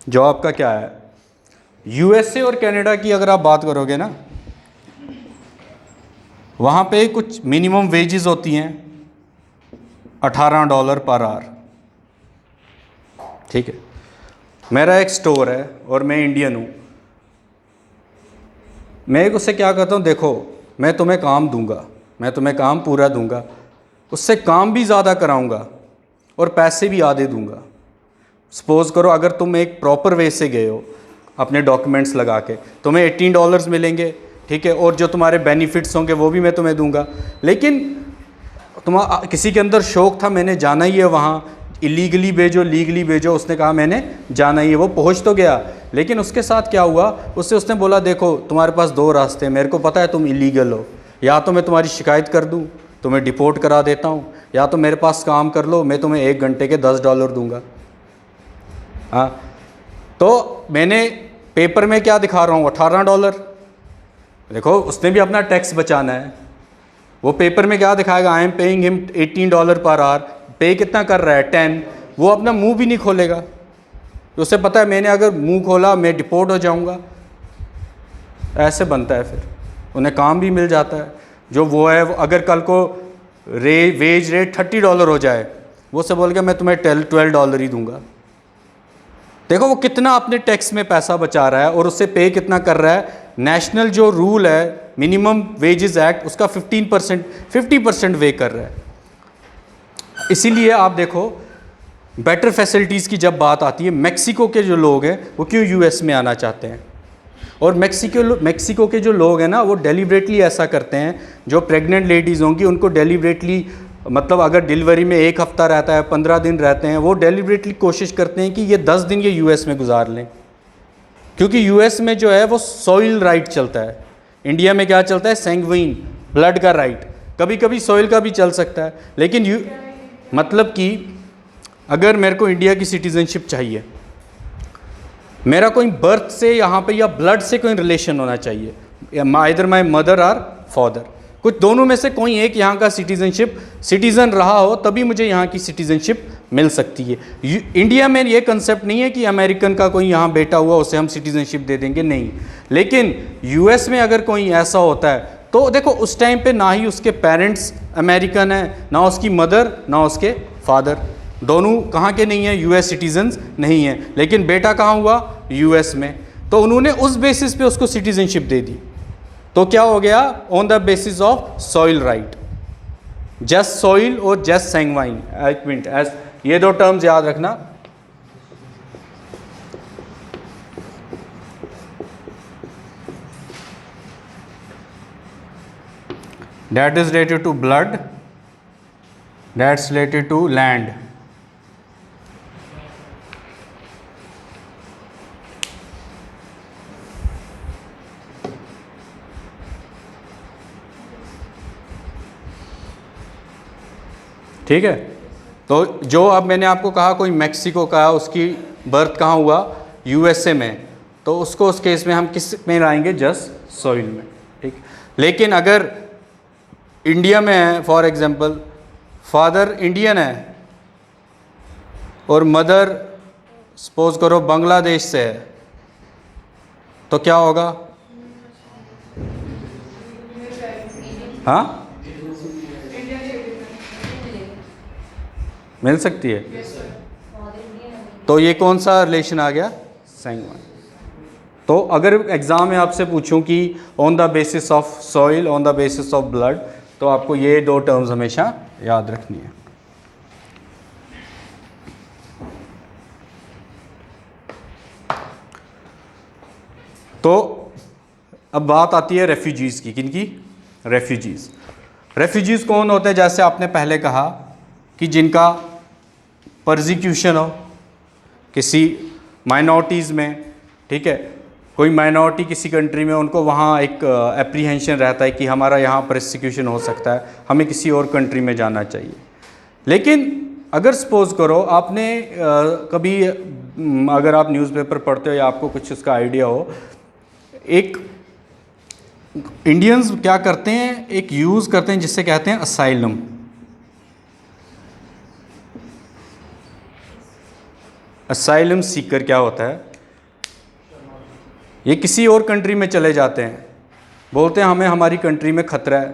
जॉब का क्या है, USA और कनाडा की अगर आप बात करोगे ना, वहाँ पे कुछ मिनिमम वेजेस होती हैं $18 पर आवर। ठीक है, मेरा एक स्टोर है और मैं इंडियन हूँ, मैं उससे क्या करता हूँ, देखो मैं तुम्हें काम दूंगा, मैं तुम्हें काम पूरा दूंगा, उससे काम भी ज़्यादा कराऊंगा और पैसे भी आधे दूंगा। सपोज़ करो अगर तुम एक प्रॉपर वे से गए हो अपने डॉक्यूमेंट्स लगा के, तुम्हें $18 मिलेंगे, ठीक है, और जो तुम्हारे बेनिफिट्स होंगे वो भी मैं तुम्हें दूंगा। लेकिन किसी के अंदर शौक़ था, मैंने जाना ही है वहाँ, इलीगली भेजो लीगली भेजो, उसने कहा मैंने जाना ही है, वो पहुँच तो गया, लेकिन उसके साथ क्या हुआ, उसने बोला देखो तुम्हारे पास 2 रास्ते हैं, मेरे को पता है तुम इलीगल हो, या तो मैं तुम्हारी शिकायत कर दूँ, तुम्हें डिपोर्ट करा देता हूँ, या तो मेरे पास काम कर लो, मैं तुम्हें 1 घंटे के $10 दूंगा। हाँ, तो मैंने पेपर में क्या दिखा रहा हूँ, $18। देखो उसने भी अपना टैक्स बचाना है, वो पेपर में क्या दिखाएगा, I am paying him $18 per hour, पे कितना कर रहा है 10, वो अपना मुंह भी नहीं खोलेगा, तो उसे पता है मैंने अगर मुंह खोला मैं डिपोर्ट हो जाऊंगा। ऐसे बनता है, फिर उन्हें काम भी मिल जाता है। जो वो है वो अगर कल को वेज रेट $30 हो जाए, वो से बोल के मैं तुम्हें $12 ही दूंगा। देखो वो कितना अपने टैक्स में पैसा बचा रहा है और उससे पे कितना कर रहा है। नेशनल जो रूल है मिनिमम वेजेस एक्ट, उसका 50% वे कर रहा है। इसीलिए आप देखो बेटर फैसिलिटीज़ की जब बात आती है, मैक्सिको के जो लोग हैं वो क्यों US में आना चाहते हैं, और मेक्सिको के जो लोग हैं ना वो डेलिबरेटली ऐसा करते हैं, जो प्रेग्नेंट लेडीज़ होंगी उनको डेलिबरेटली, मतलब अगर डिलीवरी में 1 हफ़्ता रहता है, 15 दिन रहते हैं, वो डेलिबरेटली कोशिश करते हैं कि ये 10 दिन ये यूएस में गुजार लें, क्योंकि यूएस में जो है वो सॉइल राइट चलता है। इंडिया में क्या चलता है? सैंग्विन, ब्लड का राइट। कभी कभी सॉइल का भी चल सकता है, लेकिन मतलब कि अगर मेरे को इंडिया की सिटीज़नशिप चाहिए, मेरा कोई बर्थ से यहाँ पे या ब्लड से कोई रिलेशन होना चाहिए, आइदर माई मदर और फादर, कुछ दोनों में से कोई एक यहाँ का सिटीज़न रहा हो तभी मुझे यहाँ की सिटीज़नशिप मिल सकती है। इंडिया में ये कंसेप्ट नहीं है कि अमेरिकन का कोई यहाँ बेटा हुआ उसे हम सिटीज़नशिप दे देंगे, नहीं। लेकिन यूएस में अगर कोई ऐसा होता है तो देखो उस टाइम पे ना ही उसके पेरेंट्स अमेरिकन हैं, ना उसकी मदर, ना उसके फादर, दोनों कहाँ के नहीं हैं? यूएस सिटीजन्स नहीं हैं, लेकिन बेटा कहाँ हुआ? यूएस में। तो उन्होंने उस बेसिस पे उसको सिटीजनशिप दे दी। तो क्या हो गया? On the basis of soil right, just soil और जस्ट सैंग्वाइन। एक मिनट, ये 2 टर्म्स याद रखना। That is related to blood, that's related to land. ठीक है, तो जो अब मैंने आपको कहा कोई मेक्सिको का, उसकी बर्थ कहाँ हुआ? यूएसए में, तो उसको उस केस में हम किस में लाएंगे? जस्ट सॉइल में। ठीक, लेकिन अगर इंडिया में है, फॉर एग्जांपल फादर इंडियन है और मदर सपोज करो बांग्लादेश से है, तो क्या होगा? हाँ, मिल सकती है। तो ये कौन सा रिलेशन आ गया? सैंग्वाइन। तो अगर एग्ज़ाम में आपसे पूछूं कि on the basis of soil, on the basis of blood, तो आपको ये 2 टर्म्स हमेशा याद रखनी है। तो अब बात आती है रेफ्यूजीज़ की। किनकी? रेफ्यूजीज़ कौन होते हैं? जैसे आपने पहले कहा कि जिनका परसिक्यूशन हो किसी माइनॉरिटीज़ में, ठीक है, कोई माइनॉरिटी किसी कंट्री में, उनको वहाँ एक एप्रीहेंशन रहता है कि हमारा यहाँ परसिक्यूशन हो सकता है, हमें किसी और कंट्री में जाना चाहिए। लेकिन अगर सपोज़ करो आपने कभी अगर आप न्यूज़पेपर पढ़ते हो या आपको कुछ उसका आइडिया हो, एक इंडियंस क्या करते हैं, एक यूज़ करते हैं जिससे कहते हैं असाइलम। असाइलम सीकर क्या होता है? ये किसी और कंट्री में चले जाते हैं, बोलते हैं हमें हमारी कंट्री में ख़तरा है,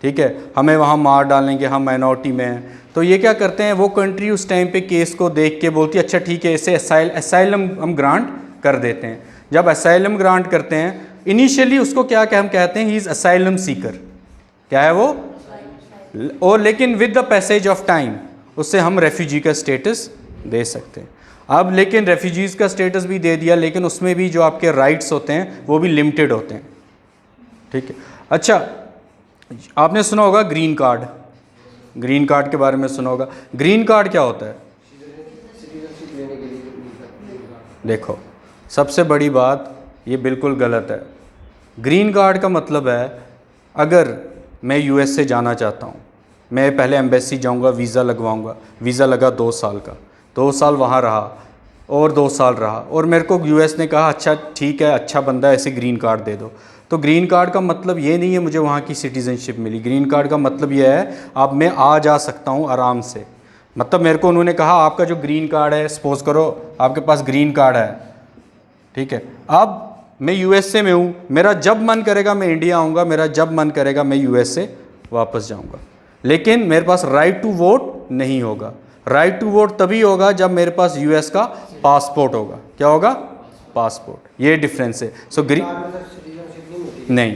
ठीक है, हमें वहाँ मार डालेंगे, हम माइनॉरिटी में हैं। तो ये क्या करते हैं, वो कंट्री उस टाइम पे केस को देख के बोलती है अच्छा ठीक है, इसे असाइलम हम ग्रांट कर देते हैं। जब असाइलम ग्रांट करते हैं, इनिशियली उसको क्या हम कहते हैं, ही इज़ असाइलम सीकर, क्या है वो, और लेकिन with the passage of time उससे हम रेफ्यूजी का स्टेटस दे सकते हैं। अब लेकिन रेफ्यूजीज़ का स्टेटस भी दे दिया, लेकिन उसमें भी जो आपके राइट्स होते हैं वो भी लिमिटेड होते हैं, ठीक है। अच्छा, आपने सुना होगा ग्रीन कार्ड, ग्रीन कार्ड के बारे में सुना होगा। ग्रीन कार्ड क्या होता है? देखो, सबसे बड़ी बात ये बिल्कुल गलत है। ग्रीन कार्ड का मतलब है, अगर मैं यूएस से जाना चाहता हूँ, मैं पहले एम्बेसी जाऊँगा, वीज़ा लगवाऊँगा, वीज़ा लगा 2 साल का, 2 साल वहाँ रहा और 2 साल रहा, और मेरे को यूएस ने कहा अच्छा ठीक है, अच्छा बंदा है, ऐसे ग्रीन कार्ड दे दो। तो ग्रीन कार्ड का मतलब ये नहीं है मुझे वहाँ की सिटीज़नशिप मिली। ग्रीन कार्ड का मतलब ये है अब मैं आ जा सकता हूँ आराम से। मतलब मेरे को उन्होंने कहा आपका जो ग्रीन कार्ड है, सपोज़ करो आपके पास ग्रीन कार्ड है, ठीक है, अब मैं यूएसए में हूँ, मेरा जब मन करेगा मैं इंडिया आऊँगा, मेरा जब मन करेगा मैं यूएस से वापस जाऊँगा, लेकिन मेरे पास राइट टू वोट नहीं होगा। राइट टू वोट तभी होगा जब मेरे पास यूएस का पासपोर्ट होगा। क्या होगा? पासपोर्ट। ये डिफरेंस है। सो नहीं,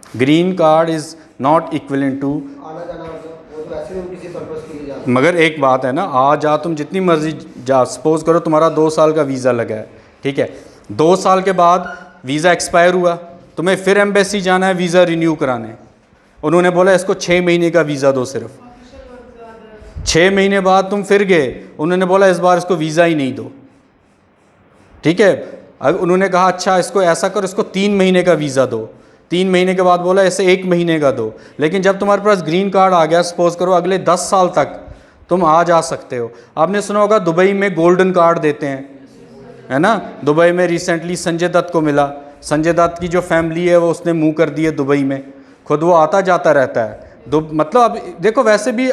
green card is not equivalent to आना जाना, वो तो ऐसे भी किसी पर्पस के लिए जाते हैं। मगर एक बात है ना, आ जा तुम जितनी मर्जी जा, सपोज करो तुम्हारा 2 साल का वीज़ा लगा है, ठीक है, 2 साल के बाद वीज़ा एक्सपायर हुआ, तुम्हें फिर एम्बेसी जाना है वीज़ा रिन्यू कराने, उन्होंने बोला इसको 6 महीने का वीज़ा दो सिर्फ। 6 महीने बाद तुम फिर गए, उन्होंने बोला इस बार इसको वीज़ा ही नहीं दो। ठीक है, अब उन्होंने कहा अच्छा इसको ऐसा करो, इसको 3 महीने का वीज़ा दो। 3 महीने के बाद बोला इसे 1 महीने का दो। लेकिन जब तुम्हारे पास ग्रीन कार्ड आ गया, सपोज करो अगले 10 साल तक तुम आ जा सकते हो। आपने सुना होगा दुबई में गोल्डन कार्ड देते हैं, है ना। दुबई में रिसेंटली संजय दत्त को मिला। संजय दत्त की जो फैमिली है वो उसने मूव कर दी है दुबई में, खुद वो आता जाता रहता है। मतलब अब देखो वैसे भी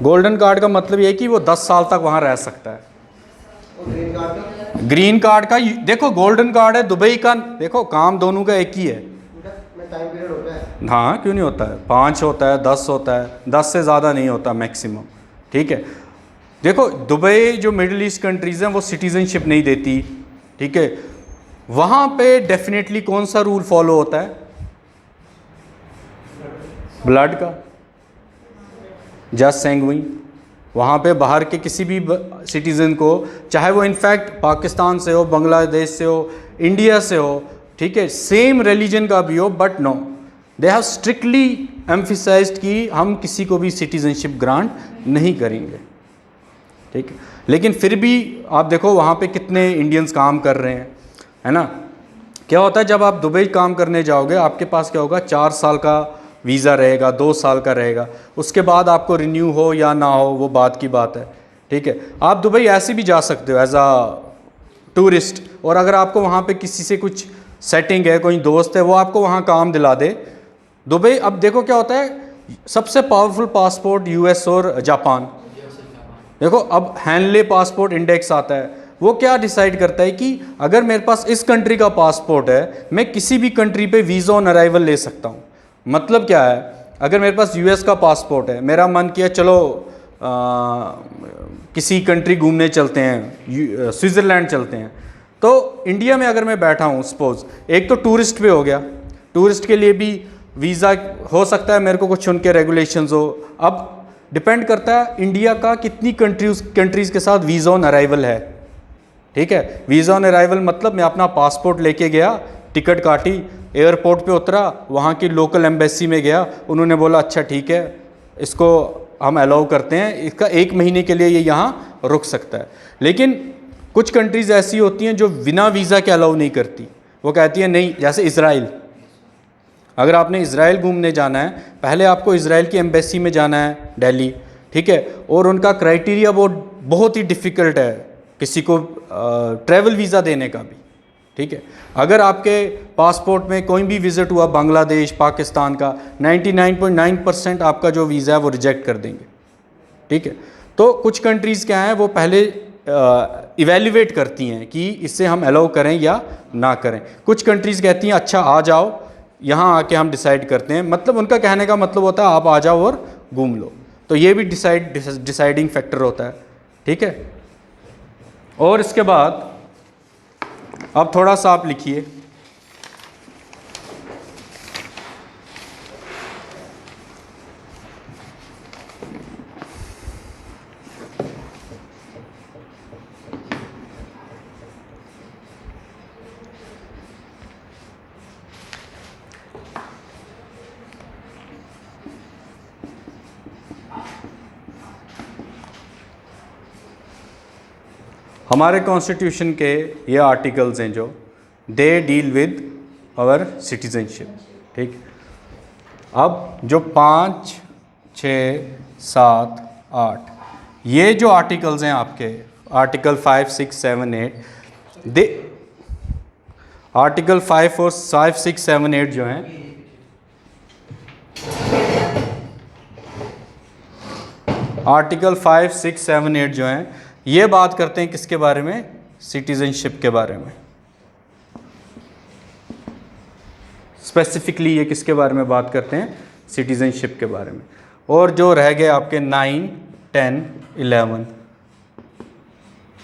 गोल्डन कार्ड का मतलब ये है कि वो 10 साल तक वहाँ रह सकता है। और ग्रीन कार्ड का देखो गोल्डन कार्ड है दुबई का, देखो काम दोनों का एक ही है। में टाइम पीरियड होता है। हाँ क्यों नहीं होता है, 5 होता है, 10 होता है, 10 से ज़्यादा नहीं होता मैक्सिमम। ठीक है, देखो दुबई जो मिडिल ईस्ट कंट्रीज़ हैं वो सिटीज़नशिप नहीं देती। ठीक है, वहाँ पे डेफिनेटली कौन सा रूल फॉलो होता है, ब्लड का, जस्ट सैंगुइन। वहाँ पे बाहर के किसी भी सिटीज़न को, चाहे वो इनफैक्ट पाकिस्तान से हो, बांग्लादेश से हो, इंडिया से हो, ठीक है, सेम रिलीजन का भी हो, but no they have strictly emphasised कि हम किसी को भी सिटीज़नशिप ग्रांट नहीं करेंगे। ठीक है, लेकिन फिर भी आप देखो वहाँ पे कितने इंडियंस काम कर रहे हैं, है ना। क्या होता है जब आप दुबई काम करने जाओगे, आपके पास क्या होगा, 4 साल का वीज़ा रहेगा, 2 साल का रहेगा, उसके बाद आपको रिन्यू हो या ना हो वो बात की बात है। ठीक है, आप दुबई ऐसे भी जा सकते हो एज आ टूरिस्ट, और अगर आपको वहाँ पे किसी से कुछ सेटिंग है, कोई दोस्त है, वो आपको वहाँ काम दिला दे दुबई। अब देखो क्या होता है, सबसे पावरफुल पासपोर्ट यूएस और जापान। देखो अब हैनले पासपोर्ट इंडेक्स आता है, वो क्या डिसाइड करता है कि अगर मेरे पास इस कंट्री का पासपोर्ट है, मैं किसी भी कंट्री पे वीज़ा ऑन अराइवल ले सकता हूँ। मतलब क्या है, अगर मेरे पास यूएस का पासपोर्ट है, मेरा मन किया चलो किसी कंट्री घूमने चलते हैं, स्विट्ज़रलैंड चलते हैं, तो इंडिया में अगर मैं बैठा हूँ सपोज, एक तो टूरिस्ट पे हो गया, टूरिस्ट के लिए भी वीज़ा हो सकता है मेरे को कुछ उनके रेगुलेशंस हो। अब डिपेंड करता है इंडिया का कितनी कंट्रीज़ के साथ वीज़ा ऑन अराइवल है। ठीक है, वीज़ा ऑन अराइवल मतलब मैं अपना पासपोर्ट लेके गया, टिकट काटी, एयरपोर्ट पे उतरा, वहाँ की लोकल एम्बेसी में गया, उन्होंने बोला अच्छा ठीक है इसको हम अलाउ करते हैं, इसका 1 महीने के लिए ये यहाँ रुक सकता है। लेकिन कुछ कंट्रीज़ ऐसी होती हैं जो बिना वीज़ा के अलाउ नहीं करती, वो कहती हैं नहीं, जैसे इज़राइल। अगर आपने इज़राइल घूमने जाना है, पहले आपको इज़राइल की एम्बेसी में जाना है दिल्ली, ठीक है, और उनका क्राइटेरिया वो बहुत ही डिफ़िकल्ट है किसी को ट्रैवल वीज़ा देने का भी। ठीक है, अगर आपके पासपोर्ट में कोई भी विज़िट हुआ बांग्लादेश, पाकिस्तान का, 99.9% आपका जो वीज़ा है वो रिजेक्ट कर देंगे। ठीक है, तो कुछ कंट्रीज़ क्या हैं, वो पहले इवेल्युएट करती हैं कि इससे हम अलाउ करें या ना करें। कुछ कंट्रीज़ कहती हैं अच्छा आ जाओ, यहाँ आके हम डिसाइड करते हैं। मतलब उनका कहने का मतलब होता है आप आ जाओ और घूम लो। तो ये भी डिसाइडिंग फैक्टर होता है। ठीक है, और इसके बाद अब थोड़ा सा आप लिखिए, हमारे कॉन्स्टिट्यूशन के ये आर्टिकल्स हैं जो they deal with our citizenship. ठीक, अब जो 5, 6, 7, 8 ये जो आर्टिकल्स हैं आपके, आर्टिकल 5, 6, 7, 8 दे, आर्टिकल 5 और 5, 6, 7, 8 जो हैं, आर्टिकल 5, 6, 7, 8 जो हैं ये बात करते हैं किसके बारे में, सिटीजनशिप के बारे में। स्पेसिफिकली ये किसके बारे में बात करते हैं, सिटीजनशिप के बारे में। और जो रह गए आपके 9, 10, 11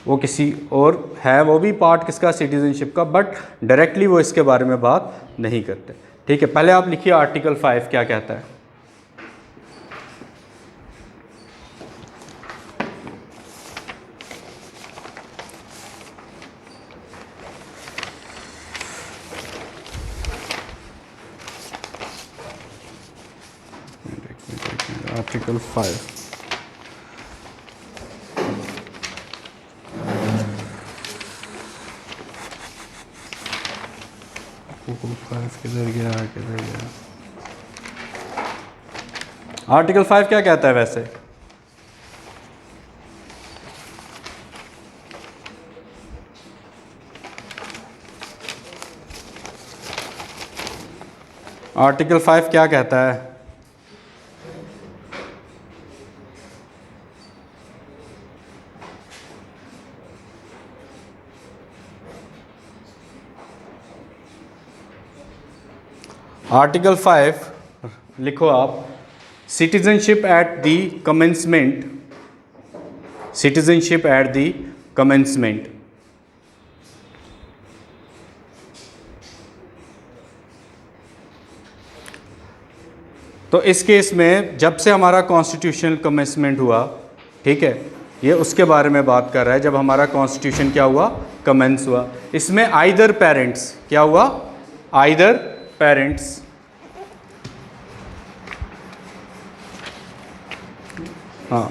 वो किसी और है, वो भी पार्ट किसका, सिटीजनशिप का, बट डायरेक्टली वो इसके बारे में बात नहीं करते। ठीक है, पहले आप लिखिए आर्टिकल 5 क्या कहता है। आर्टिकल 5 किधर गया किधर गया? आर्टिकल 5 क्या कहता है वैसे? आर्टिकल 5 क्या कहता है? आर्टिकल 5 लिखो आप, citizenship at the commencement, citizenship at the commencement. तो इस केस में जब से हमारा कॉन्स्टिट्यूशनल कमेंसमेंट हुआ, ठीक है, ये उसके बारे में बात कर रहा है, जब हमारा कॉन्स्टिट्यूशन क्या हुआ, कमेंस हुआ। इसमें आइदर पेरेंट्स क्या हुआ, आइदर पेरेंट्स, हाँ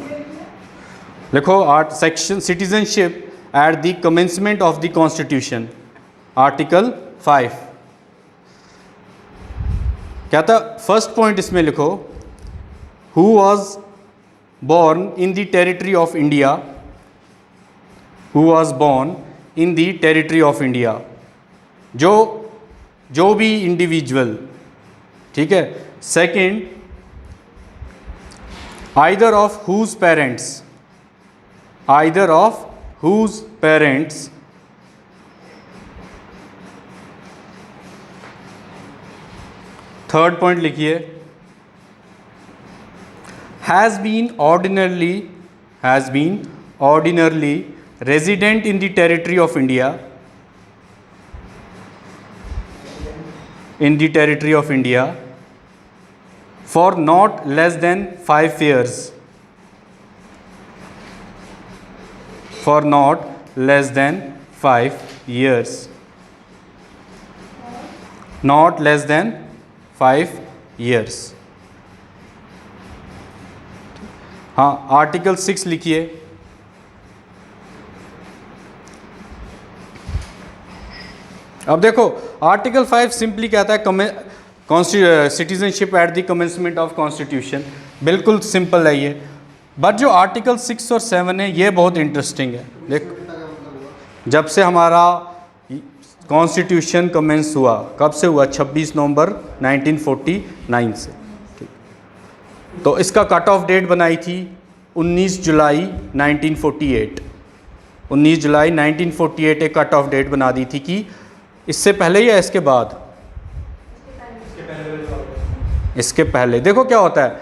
लिखो art section citizenship at the commencement of the constitution, article 5 क्या था? फर्स्ट पॉइंट इसमें लिखो, who was born in the territory of India, who was born in the territory of India, जो भी इंडिविजुअल, ठीक है। Second, either of whose parents, either of whose parents third point लिखिए, has been ordinarily resident in the territory of India, in the territory of India for not less than 5 years, for not less than 5 years, not less than 5 years। हाँ, article 6 लिखिए, अब देखो article 5 simply कहता है citizenship at the commencement of constitution, बिल्कुल simple है ये। But जो आर्टिकल 6 और 7 है ये बहुत इंटरेस्टिंग है। देखो, जब से हमारा कॉन्स्टिट्यूशन कमेंस हुआ, कब से हुआ? 26 नवंबर 1949 से। तो इसका कट ऑफ डेट बनाई थी 19 जुलाई 1948। 19 जुलाई 1948 एक कट ऑफ डेट बना दी थी कि इससे पहले या इसके बाद? इसके पहले। देखो क्या होता है,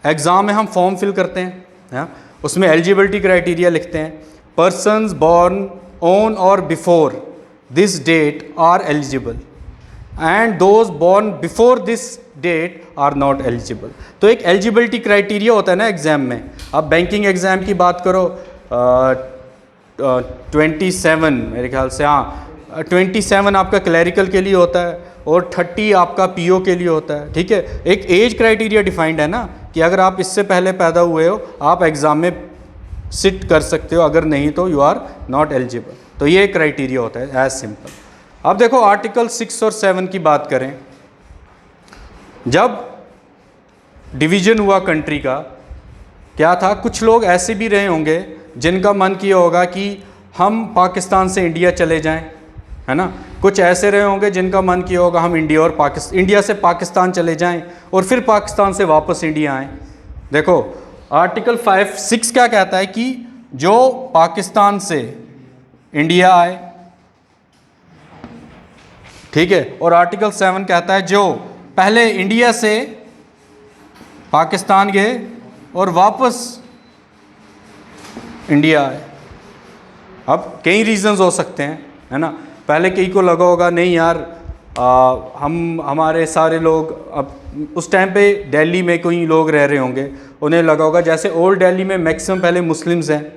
एग्ज़ाम में हम फॉर्म फिल करते हैं, उसमें एलिजिबिलिटी क्राइटेरिया लिखते हैं, पर्सन्स बॉर्न ऑन और before this date are eligible and those born before this date are not eligible. तो एक एलिजिबिलिटी क्राइटेरिया होता है ना एग्ज़ाम में। अब बैंकिंग एग्ज़ाम की बात करो, 27 मेरे ख्याल से, हाँ 27 आपका क्लैरिकल के लिए होता है और 30 आपका पीओ के लिए होता है, ठीक है। एक एज क्राइटेरिया डिफाइंड है ना कि अगर आप इससे पहले पैदा हुए हो आप एग्ज़ाम में सिट कर सकते हो, अगर नहीं तो यू आर नॉट एलिजिबल। तो ये क्राइटेरिया होता है, एज सिंपल। अब देखो आर्टिकल 6 और 7 की बात करें, जब डिवीज़न हुआ कंट्री का, क्या था, कुछ लोग ऐसे भी रहे होंगे जिनका मन किया होगा कि हम पाकिस्तान से इंडिया चले जाएं, है ना। कुछ ऐसे रहे होंगे जिनका मन किया होगा हम इंडिया से पाकिस्तान चले जाएं और फिर पाकिस्तान से वापस इंडिया आएँ। देखो आर्टिकल 6 क्या कहता है कि जो पाकिस्तान से इंडिया आए, ठीक है, और आर्टिकल 7 कहता है जो पहले इंडिया से पाकिस्तान गए और वापस इंडिया आए। अब कई रीजंस हो सकते हैं, है ना। पहले कई को लगा होगा नहीं यार, हमारे सारे लोग, अब उस टाइम पे दिल्ली में कोई लोग रह रहे होंगे, उन्हें लगा होगा जैसे ओल्ड दिल्ली में मैक्सिमम पहले मुस्लिम्स हैं,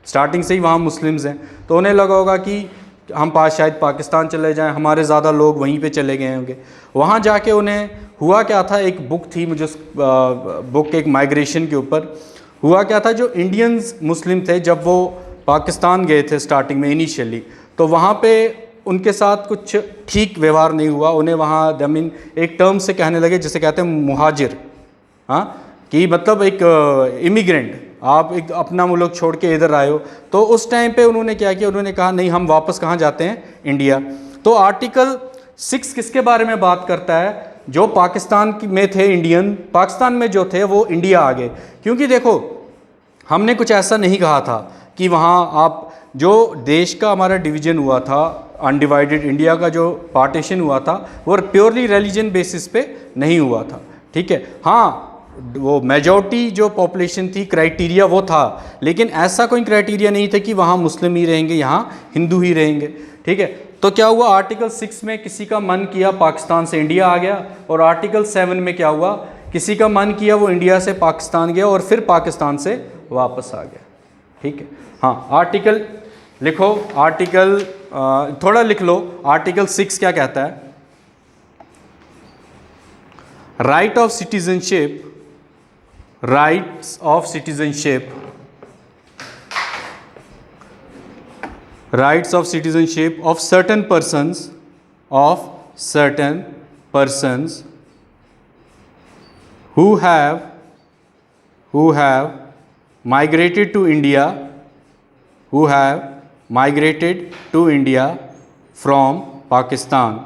स्टार्टिंग से ही वहाँ मुस्लिम्स हैं, तो उन्हें लगा होगा कि हम शायद पाकिस्तान चले जाएं, हमारे ज़्यादा लोग वहीं पे चले गए होंगे। वहाँ जाके उन्हें हुआ क्या था, एक बुक थी, मुझे बुक एक माइग्रेशन के ऊपर। हुआ क्या था, जो इंडियंस मुस्लिम थे जब वो पाकिस्तान गए थे स्टार्टिंग में इनिशियली, तो वहाँ पे उनके साथ कुछ ठीक व्यवहार नहीं हुआ। उन्हें वहाँ जमीन एक टर्म से कहने लगे जिसे कहते हैं मुहाजिर, हाँ, कि मतलब एक इमिग्रेंट, आप एक अपना मुल्क छोड़ के इधर आए हो। तो उस टाइम पे उन्होंने क्या किया, उन्होंने कहा नहीं हम वापस कहाँ जाते हैं, इंडिया। तो आर्टिकल 6 किसके बारे में बात करता है, जो पाकिस्तान में थे इंडियन, पाकिस्तान में जो थे वो इंडिया आ गए। क्योंकि देखो हमने कुछ ऐसा नहीं कहा था कि वहाँ आप, जो देश का हमारा डिवीज़न हुआ था, अनडिवाइडेड इंडिया का जो पार्टीशन हुआ था, वो प्योरली रिलीजन बेसिस पे नहीं हुआ था, ठीक है। हाँ, वो मेजॉरिटी जो पॉपुलेशन थी, क्राइटेरिया वो था, लेकिन ऐसा कोई क्राइटेरिया नहीं था कि वहाँ मुस्लिम ही रहेंगे, यहाँ हिंदू ही रहेंगे, ठीक है। तो क्या हुआ, आर्टिकल 6 में किसी का मन किया पाकिस्तान से इंडिया आ गया, और आर्टिकल 7 में क्या हुआ, किसी का मन किया वो इंडिया से पाकिस्तान गया और फिर पाकिस्तान से वापस आ गया, ठीक है। हाँ, आर्टिकल लिखो, आर्टिकल थोड़ा लिख लो, आर्टिकल 6 क्या कहता है, right of citizenship, rights of citizenship, rights of citizenship of certain persons who have migrated to India from Pakistan.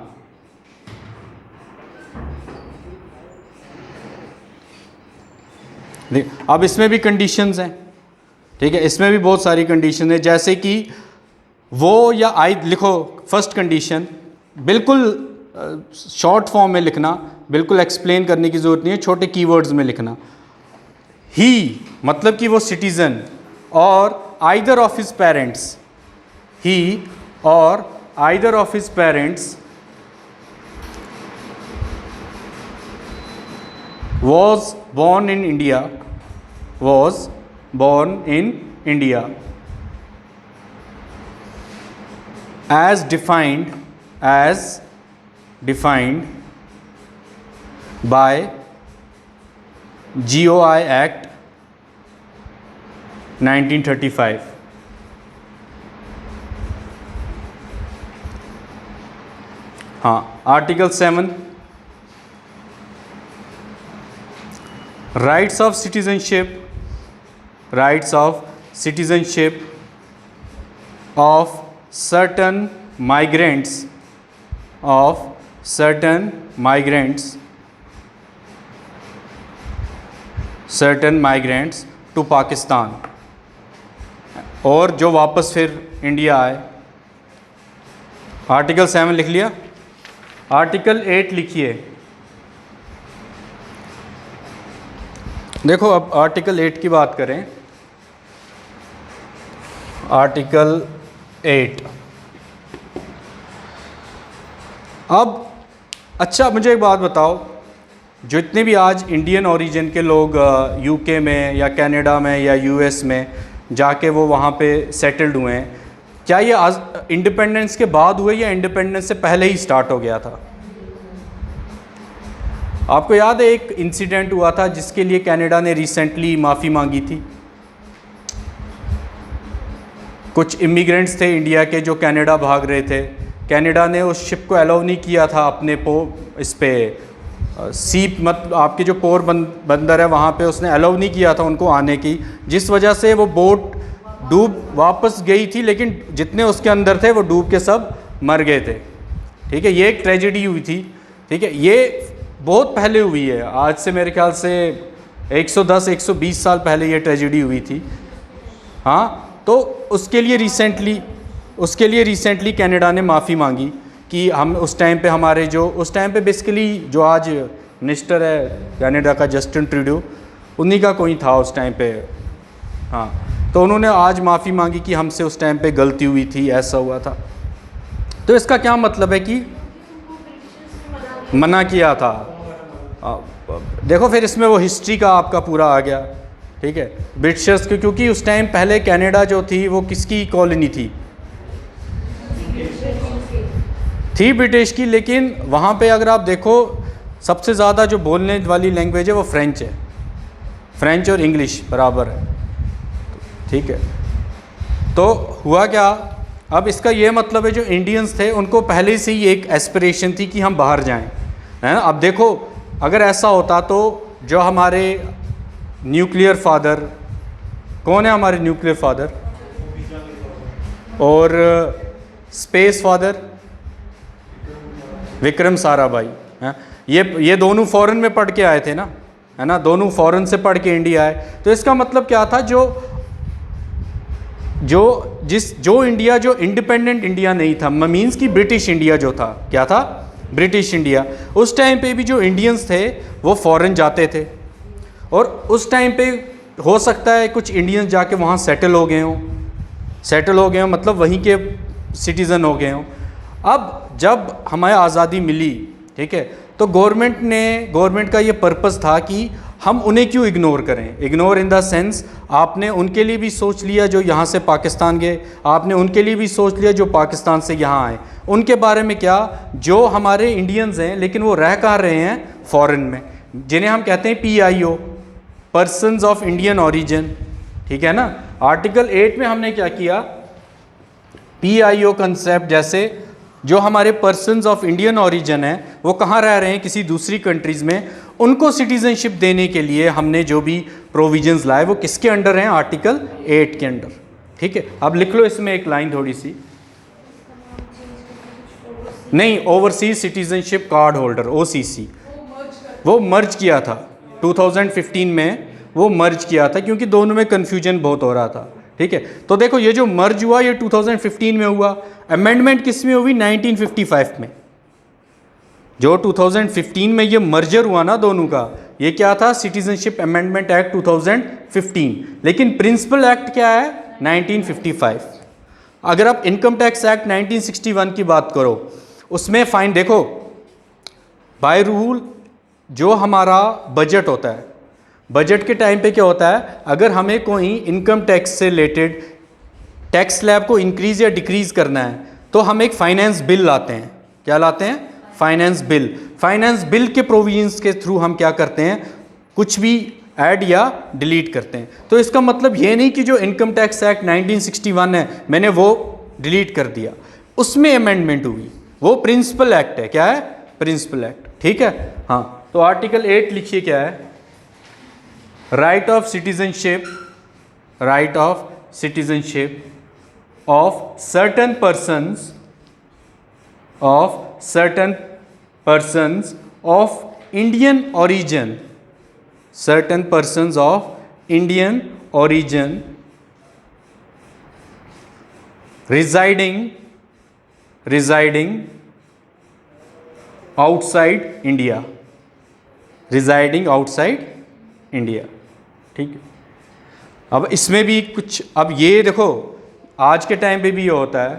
अब इसमें भी कंडीशंस हैं, ठीक है, इसमें भी बहुत सारी कंडीशन है, जैसे कि वो या आई, लिखो फर्स्ट कंडीशन, बिल्कुल शॉर्ट फॉर्म में लिखना, बिल्कुल एक्सप्लेन करने की ज़रूरत नहीं है, छोटे कीवर्ड्स में लिखना। ही मतलब कि वो सिटीज़न, और आइदर ऑफ हिज पेरेंट्स, ही और either of his parents was born in India as defined by GOI Act 1935. हाँ, article 7, rights of citizenship of certain migrants to Pakistan, और जो वापस फिर इंडिया आए। आर्टिकल 7 लिख लिया। आर्टिकल 8 लिखिए। देखो अब आर्टिकल 8 की बात करें। आर्टिकल 8, अब अच्छा मुझे एक बात बताओ, जितने भी आज इंडियन ओरिजिन के लोग यूके में या कनाडा में या यूएस में जाके वो वहाँ पे सेटल्ड हुए हैं, क्या ये आज इंडिपेंडेंस के बाद हुए या इंडिपेंडेंस से पहले ही स्टार्ट हो गया था? आपको याद है एक इंसिडेंट हुआ था जिसके लिए कनाडा ने रिसेंटली माफ़ी मांगी थी। कुछ इमिग्रेंट्स थे इंडिया के जो कनाडा भाग रहे थे, कनाडा ने उस शिप को अलाउ नहीं किया था अपने इस पे सीप मत आपके जो पोर बंदर है वहाँ पे उसने अलाउ नहीं किया था उनको आने की, जिस वजह से वो बोट डूब वापस गई थी, लेकिन जितने उसके अंदर थे वो डूब के सब मर गए थे। ठीक है, ये एक ट्रेजेडी हुई थी। ठीक है, ये बहुत पहले हुई है, आज से मेरे ख्याल से 110-120 साल पहले ये ट्रेजेडी हुई थी। हाँ, तो उसके लिए रिसेंटली कनाडा ने माफ़ी मांगी कि हम उस टाइम पे हमारे जो उस टाइम पे बेसिकली जो आज मिनिस्टर है कनाडा का जस्टिन ट्रूडो, उन्हीं का कोई था उस टाइम पे। हाँ, तो उन्होंने आज माफ़ी मांगी कि हमसे उस टाइम पे गलती हुई थी, ऐसा हुआ था। तो इसका क्या मतलब है कि मना किया था। देखो फिर इसमें वो हिस्ट्री का आपका पूरा आ गया। ठीक है, ब्रिटिशर्स की, क्योंकि उस टाइम पहले कनाडा जो थी वो किसकी कॉलोनी थी ब्रिटिश की, लेकिन वहाँ पे अगर आप देखो सबसे ज़्यादा जो बोलने वाली लैंग्वेज है वो फ्रेंच है, फ्रेंच और इंग्लिश बराबर है, ठीक है। तो हुआ क्या, अब इसका ये मतलब है जो इंडियंस थे उनको पहले से ही एक एस्पिरेशन थी कि हम बाहर जाएं, है ना। अब देखो अगर ऐसा होता तो जो हमारे न्यूक्लियर फादर, कौन है हमारे न्यूक्लियर फादर और स्पेस फादर, विक्रम साराभाई, हैं, ये दोनों फॉरेन में पढ़ के आए थे ना, है ना, दोनों फॉरेन से पढ़ के इंडिया आए। तो इसका मतलब क्या था, जो इंडिया जो इंडिपेंडेंट इंडिया नहीं था, मीन्स कि ब्रिटिश इंडिया जो था, क्या था, ब्रिटिश इंडिया, उस टाइम पे भी जो इंडियंस थे वो फॉरेन जाते थे, और उस टाइम पे हो सकता है कुछ इंडियंस जाके वहाँ सेटल हो गए हों, मतलब वहीं के सिटीज़न हो गए हों। अब जब हमें आज़ादी मिली, ठीक है, तो गवर्नमेंट का ये पर्पस था कि हम उन्हें क्यों इग्नोर करें, इग्नोर इन द सेंस आपने उनके लिए भी सोच लिया जो यहाँ से पाकिस्तान गए, आपने उनके लिए भी सोच लिया जो पाकिस्तान से यहाँ आए, उनके बारे में क्या, जो हमारे इंडियंस हैं लेकिन वो रह कहाँ रहे हैं, फॉरेन में, जिन्हें हम कहते हैं PIO, persons of Indian origin, ठीक है ना। आर्टिकल 8 में हमने क्या किया, PIO कंसेप्ट, जैसे जो हमारे पर्सन्स ऑफ इंडियन ओरिजिन है वो कहाँ रह रहे हैं, किसी दूसरी कंट्रीज़ में, उनको सिटीज़नशिप देने के लिए हमने जो भी प्रोविजंस लाए वो किसके अंडर हैं, आर्टिकल 8 के अंडर, ठीक है। अब लिख लो इसमें एक लाइन थोड़ी सी, नहीं, overseas citizenship card holder OCC, वो मर्ज किया था 2015 में, वो मर्ज किया था क्योंकि दोनों में कन्फ्यूजन बहुत हो रहा था, ठीक है। तो देखो ये जो मर्ज हुआ ये 2015 में हुआ, अमेंडमेंट किस में हुई, 1955 में। जो 2015 में ये मर्जर हुआ ना दोनों का, ये क्या था, सिटीजनशिप अमेंडमेंट एक्ट 2015, लेकिन प्रिंसिपल एक्ट क्या है, 1955। अगर आप इनकम टैक्स एक्ट 1961 की बात करो, उसमें फाइन, देखो बाय रूल जो हमारा बजट होता है, बजट के टाइम पे क्या होता है, अगर हमें कोई इनकम टैक्स से रिलेटेड टैक्स स्लैब को इंक्रीज़ या डिक्रीज़ करना है तो हम एक फाइनेंस बिल लाते हैं, क्या लाते हैं, फाइनेंस बिल। फाइनेंस बिल के प्रोविजंस के थ्रू हम क्या करते हैं, कुछ भी ऐड या डिलीट करते हैं। तो इसका मतलब ये नहीं कि जो इनकम टैक्स एक्ट 1961 है मैंने वो डिलीट कर दिया, उसमें अमेंडमेंट हुई, वो प्रिंसिपल एक्ट है, क्या है, प्रिंसिपल एक्ट, ठीक है। हाँ, तो आर्टिकल 8 लिखिए क्या है, right of citizenship, right of citizenship of certain persons of Indian origin, certain persons of Indian origin residing outside India, ठीक है। अब इसमें भी कुछ, अब ये देखो आज के टाइम पे भी ये होता है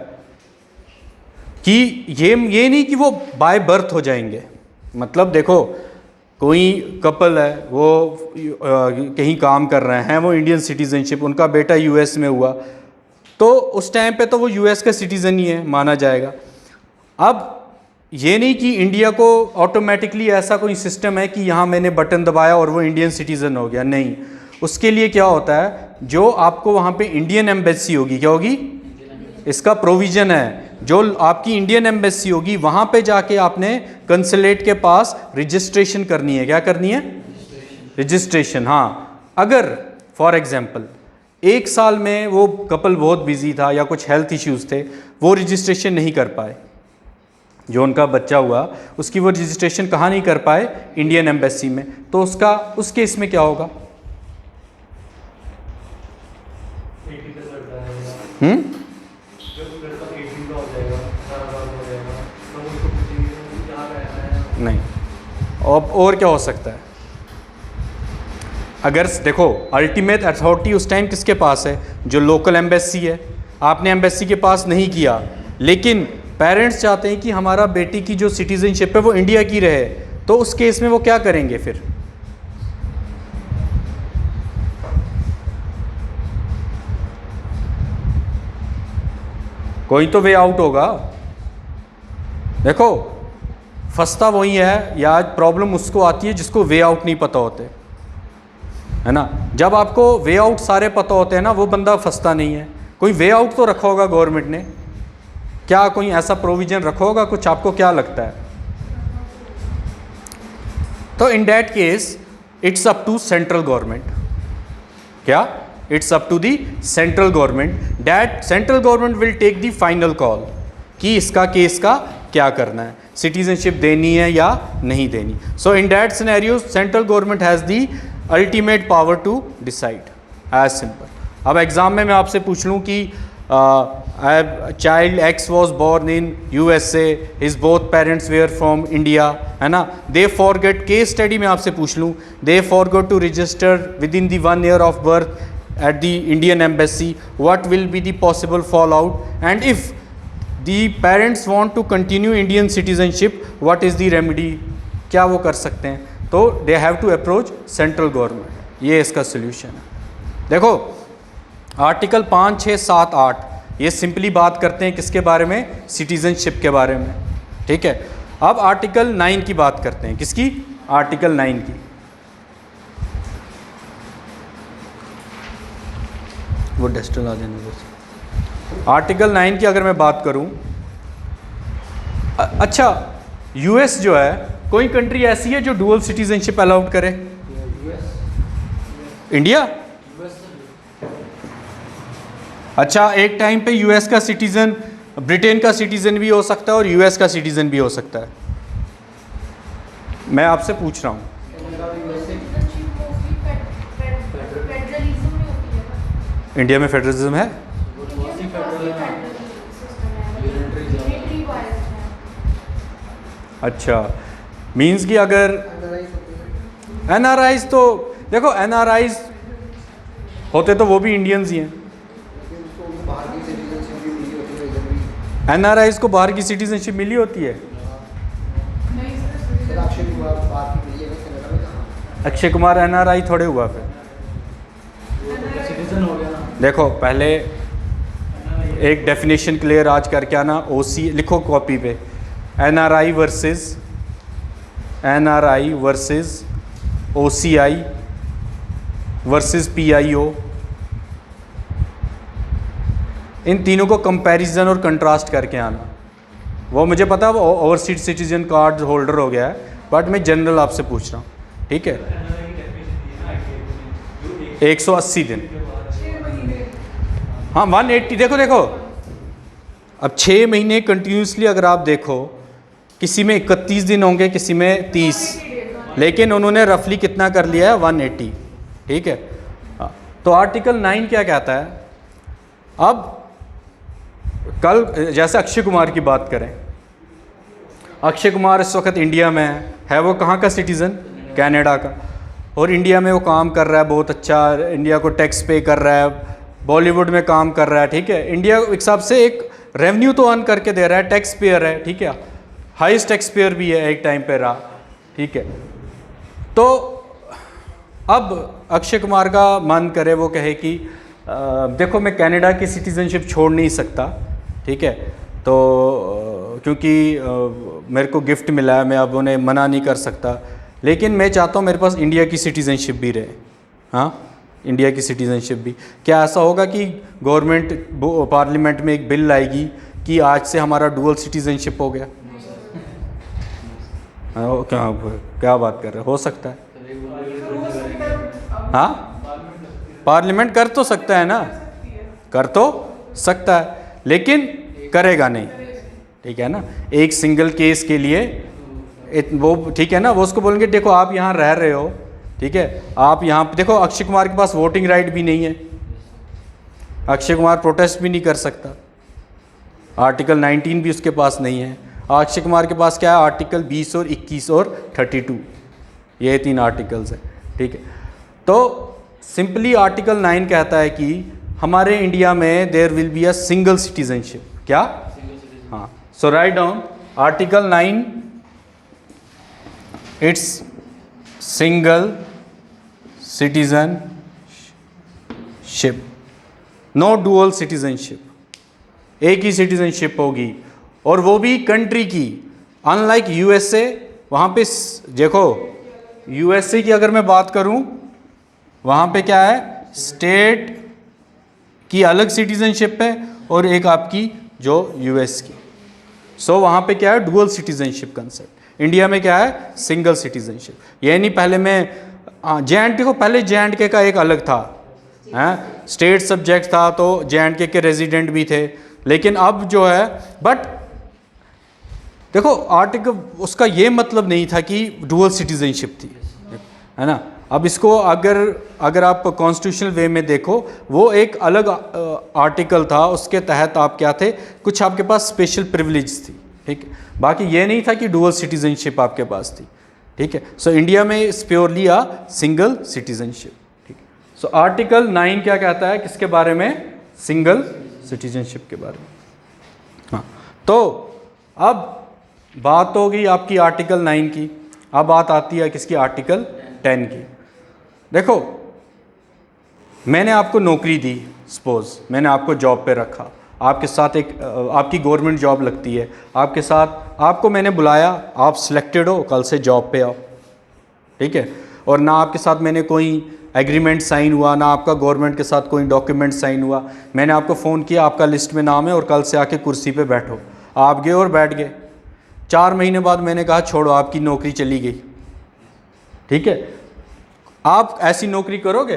कि ये नहीं कि वो बाय बर्थ हो जाएंगे, मतलब देखो कोई कपल है वो कहीं काम कर रहे हैं, वो इंडियन सिटीजनशिप, उनका बेटा US में हुआ, तो उस टाइम पे तो वो US का सिटीज़न ही है, माना जाएगा। अब ये नहीं कि इंडिया को ऑटोमेटिकली ऐसा कोई सिस्टम है कि यहाँ मैंने बटन दबाया और वो इंडियन सिटीज़न हो गया, नहीं। उसके लिए क्या होता है, जो आपको वहाँ पे इंडियन एम्बेसी होगी, क्या होगी, इसका प्रोविज़न है, जो आपकी इंडियन एम्बेसी होगी वहाँ पे जाके आपने कंसुलेट के पास रजिस्ट्रेशन करनी है, क्या करनी है, रजिस्ट्रेशन। हाँ, अगर फॉर एग्जांपल 1 साल में वो कपल बहुत बिजी था या कुछ हेल्थ इश्यूज़ थे, वो रजिस्ट्रेशन नहीं कर पाए, जो उनका बच्चा हुआ उसकी वो रजिस्ट्रेशन कहाँ नहीं कर पाए, इंडियन एम्बेसी में, तो उस केस में क्या होगा, नहीं, और क्या हो सकता है, अगर देखो अल्टीमेट अथॉरिटी उस टाइम किसके पास है, जो लोकल एम्बेसी है। आपने एम्बेसी के पास नहीं किया, लेकिन पेरेंट्स चाहते हैं कि हमारा बेटी की जो सिटीजनशिप है वो इंडिया की रहे, तो उस केस में वो क्या करेंगे फिर, कोई तो वे आउट होगा। देखो फंसता वही है या प्रॉब्लम उसको आती है जिसको वे आउट नहीं पता होते, है ना। जब आपको वे आउट सारे पता होते हैं ना, वो बंदा फंसता नहीं है। कोई वे आउट तो रखा होगा गवर्नमेंट ने, क्या कोई ऐसा प्रोविजन रखा होगा कुछ, आपको क्या लगता है? तो in that case it's up to central government. क्या? It's up to the central government, that central government will take the final call कि इसका केस का क्या करना है, सिटीजनशिप देनी है या नहीं देनी। So in that scenario central government has the ultimate power to decide, as simple. अब एग्जाम में मैं आपसे पूछ लूँ कि child X was born in USA, his both parents were from India, है ना, दे फॉरगेट, केस स्टडी में आपसे पूछ लूँ, they forget to register within the 1 year of birth at the Indian embassy, what will be the possible fall out, and if the parents want to continue Indian citizenship, what is the remedy, क्या वो कर सकते हैं? तो they have to approach central government, ये इसका solution है। देखो आर्टिकल 5, 6, 7, 8 ये सिंपली बात करते हैं किसके बारे में? सिटीजनशिप के बारे में, ठीक है। अब आर्टिकल 9 की बात करते हैं, किसकी? आर्टिकल 9 की। वो डेस्टल आ जाने दो। आर्टिकल 9 की अगर मैं बात करूं, अच्छा US जो है, कोई कंट्री ऐसी है जो डुअल सिटीजनशिप अलाउड करे? इंडिया? अच्छा, एक टाइम पे US का सिटीजन ब्रिटेन का सिटीजन भी हो सकता है और US का सिटीजन भी हो सकता है। मैं आपसे पूछ रहा हूँ, इंडिया में फेडरलिज्म है? अच्छा, मीन्स कि अगर NRIs, तो देखो NRIs होते तो वो भी इंडियंस ही हैं। NRIs को बाहर की सिटीजनशिप मिली होती है? अक्षय कुमार NRI थोड़े हुआ फिर, सिटीजन हो गया ना। देखो पहले एक डेफिनेशन क्लियर आज करके आना, OC लिखो कॉपी पे, NRI versus OCI versus PIO, इन तीनों को कंपैरिजन और कंट्रास्ट करके आना। वो मुझे पता है वो ओवरसीज सिटीजन कार्ड होल्डर हो गया है, बट मैं जनरल आपसे पूछ रहा हूँ, ठीक है। 180 दिन, हाँ 180, देखो अब 6 महीने कंटिन्यूसली अगर आप देखो, किसी में 31 दिन होंगे, किसी में 30, लेकिन उन्होंने रफली कितना कर लिया है? 180, ठीक है। तो आर्टिकल 9 क्या कहता है? अब कल जैसे अक्षय कुमार की बात करें, अक्षय कुमार इस वक्त इंडिया में है, वो कहाँ का सिटीज़न? कनाडा का, और इंडिया में वो काम कर रहा है बहुत अच्छा, इंडिया को टैक्स पे कर रहा है, बॉलीवुड में काम कर रहा है, ठीक है। इंडिया एक हिसाब से एक रेवेन्यू तो अर्न करके दे रहा है, टैक्स पेयर है, ठीक है, हाईएस्ट टैक्स पेयर भी है, एक टाइम पे रहा, ठीक है। तो अब अक्षय कुमार का मन करे, वो कहे कि देखो मैं कनाडा की सिटीज़नशिप छोड़ नहीं सकता, ठीक है, तो क्योंकि मेरे को गिफ्ट मिला है, मैं अब उन्हें मना नहीं कर सकता, लेकिन मैं चाहता हूँ मेरे पास इंडिया की सिटीज़नशिप भी रहे। हाँ, इंडिया की सिटीज़नशिप भी। क्या ऐसा होगा कि गवर्नमेंट पार्लियामेंट में एक बिल लाएगी कि आज से हमारा डुअल सिटीज़नशिप हो गया? क्या बात कर रहे हो सकता है? हाँ, पार्लियामेंट कर तो सकता है ना, कर तो सकता है, लेकिन करेगा नहीं, ठीक है ना। एक सिंगल केस के लिए वो, ठीक है ना, वो उसको बोलेंगे देखो आप यहाँ रह रहे हो, ठीक है, आप यहाँ देखो, अक्षय कुमार के पास वोटिंग राइट भी नहीं है, अक्षय कुमार प्रोटेस्ट भी नहीं कर सकता, आर्टिकल 19 भी उसके पास नहीं है। अक्षय कुमार के पास क्या है? आर्टिकल 20 और 21 और 32, ये 3 आर्टिकल्स हैं, ठीक है। तो सिंपली आर्टिकल 9 कहता है कि हमारे इंडिया में there will be a single citizenship. क्या? हाँ, so write down article 9, it's single citizenship, no dual citizenship, एक ही सिटीजनशिप होगी, और वो भी कंट्री की अनलाइक यूएसए, वहाँ पे देखो यूएसए की अगर मैं बात करूँ, वहाँ पे क्या है, स्टेट की अलग सिटीजनशिप है और एक आपकी जो यूएस की। सो वहाँ पे क्या है, डुअल सिटीजनशिप कंसेप्ट। इंडिया में क्या है, सिंगल सिटीजनशिप। ये नहीं पहले मैं जे को पहले जे का एक अलग था, हैं, स्टेट सब्जेक्ट था तो जे के रेजिडेंट भी थे, लेकिन अब जो है, बट देखो आर्टिकल उसका ये मतलब नहीं था कि डुअल सिटीजनशिप थी, है ना। अब इसको अगर आप कॉन्स्टिट्यूशनल वे में देखो, वो एक अलग आर्टिकल था, उसके तहत आप क्या थे, कुछ आपके पास स्पेशल प्रिविलेज थी, ठीक है। बाकी ये नहीं था कि डुअल सिटीजनशिप आपके पास थी, ठीक है। सो इंडिया में इस प्योरली आ सिंगल सिटीजनशिप, ठीक है। सो आर्टिकल 9 क्या कहता है, किसके बारे में, सिंगल सिटीजनशिप के बारे में। हाँ, तो अब बात हो गई आपकी आर्टिकल 9 की, अब बात आती है किसकी, आर्टिकल 10 की। देखो मैंने आपको नौकरी दी, सपोज मैंने आपको जॉब पे रखा, आपके साथ एक आपकी गवर्नमेंट जॉब लगती है, आपके साथ आपको मैंने बुलाया, आप सिलेक्टेड हो, कल से जॉब पे आओ, ठीक है। और ना आपके साथ मैंने कोई एग्रीमेंट साइन हुआ, ना आपका गवर्नमेंट के साथ कोई डॉक्यूमेंट साइन हुआ, मैंने आपको फ़ोन किया, आपका लिस्ट में नाम है और कल से आके कुर्सी पे बैठो, आप गए और बैठ गए। 4 महीने बाद मैंने कहा छोड़ो, आपकी नौकरी चली गई, ठीक है। आप ऐसी नौकरी करोगे?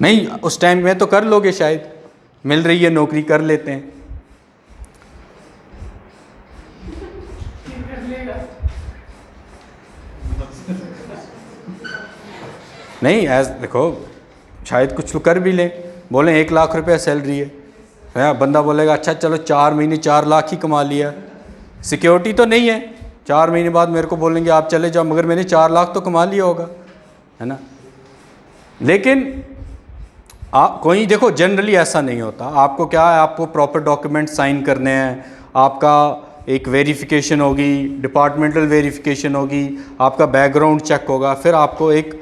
नहीं, उस टाइम में तो कर लोगे, शायद मिल रही है नौकरी, कर लेते हैं। नहीं देखो, शायद कुछ लोग कर भी लें, बोले 1 लाख रुपया सैलरी है, बंदा बोलेगा अच्छा चलो 4 महीने 4 लाख ही कमा लिया, सिक्योरिटी तो नहीं है, 4 महीने बाद मेरे को बोलेंगे आप चले जाओ, मगर मैंने 4 लाख तो कमा लिया होगा, है ना। लेकिन कोई देखो जनरली ऐसा नहीं होता। आपको क्या है, आपको प्रॉपर डॉक्यूमेंट साइन करने हैं, आपका एक वेरिफिकेशन होगी, डिपार्टमेंटल वेरिफिकेशन होगी, आपका बैकग्राउंड चेक होगा, फिर आपको एक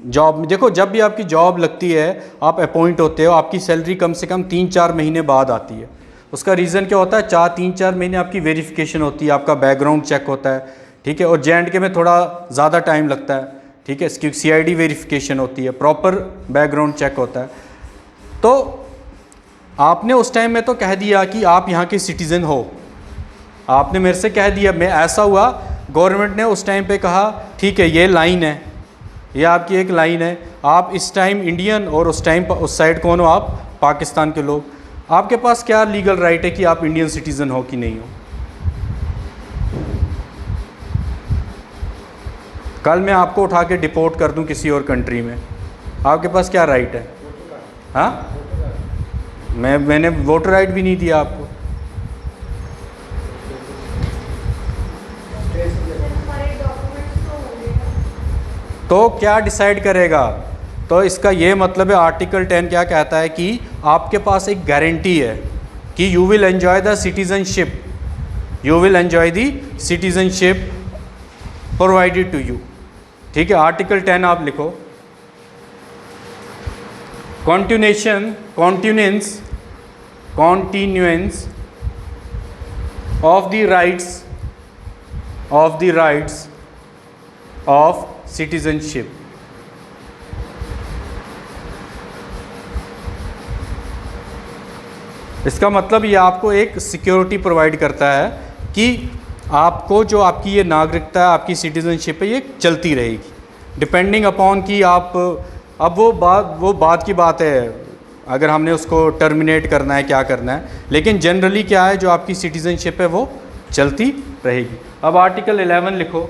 जॉब। देखो जब भी आपकी जॉब लगती है, आप अपॉइंट होते हो, आपकी सैलरी कम से कम 3-4 महीने बाद आती है। उसका रीज़न क्या होता है, 3-4 महीने आपकी वेरिफिकेशन होती है, आपका बैकग्राउंड चेक होता है, ठीक है। और जे में थोड़ा ज़्यादा टाइम लगता है, ठीक है, क्योंकि CID वेरिफिकेशन होती है, प्रॉपर बैकग्राउंड चेक होता है। तो आपने उस टाइम में तो कह दिया कि आप यहाँ के सिटीज़न हो, आपने मेरे से कह दिया, मैं ऐसा हुआ, गवर्नमेंट ने उस टाइम पे कहा ठीक है ये लाइन है, ये आपकी एक लाइन है, आप इस टाइम इंडियन और उस टाइम उस साइड कौन हो, आप पाकिस्तान के लोग, आपके पास क्या लीगल राइट है कि आप इंडियन सिटीज़न हो कि नहीं हो। कल मैं आपको उठा के डिपोर्ट कर दूं किसी और कंट्री में, आपके पास क्या राइट है? हाँ, मैंने वोटर राइट भी नहीं दिया आपको। तो क्या डिसाइड करेगा? तो इसका ये मतलब है आर्टिकल 10 क्या कहता है कि आपके पास एक गारंटी है कि you will enjoy the citizenship, you will enjoy the citizenship provided to you, ठीक है। आर्टिकल 10 आप लिखो, continuance of the rights of citizenship। इसका मतलब ये आपको एक सिक्योरिटी प्रोवाइड करता है कि आपको जो आपकी ये नागरिकता है, आपकी सिटीजनशिप है, ये चलती रहेगी डिपेंडिंग अपॉन कि आप, अब वो बात की बात है अगर हमने उसको टर्मिनेट करना है, क्या करना है, लेकिन जनरली क्या है, जो आपकी सिटीजनशिप है वो चलती रहेगी। अब आर्टिकल 11 लिखो,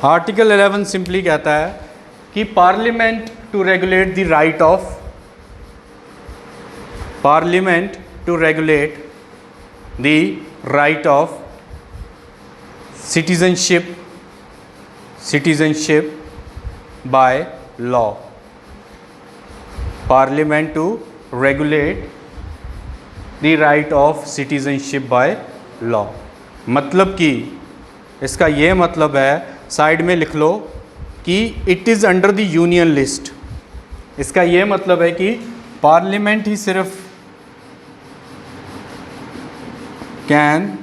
आर्टिकल 11 सिंपली कहता है कि parliament to regulate the right of, parliament to regulate the right of citizenship by law, parliament to regulate the right of citizenship by law। मतलब कि इसका ये मतलब है, साइड में लिख लो कि it is under the union list. इसका ये मतलब है कि पार्लियामेंट ही सिर्फ can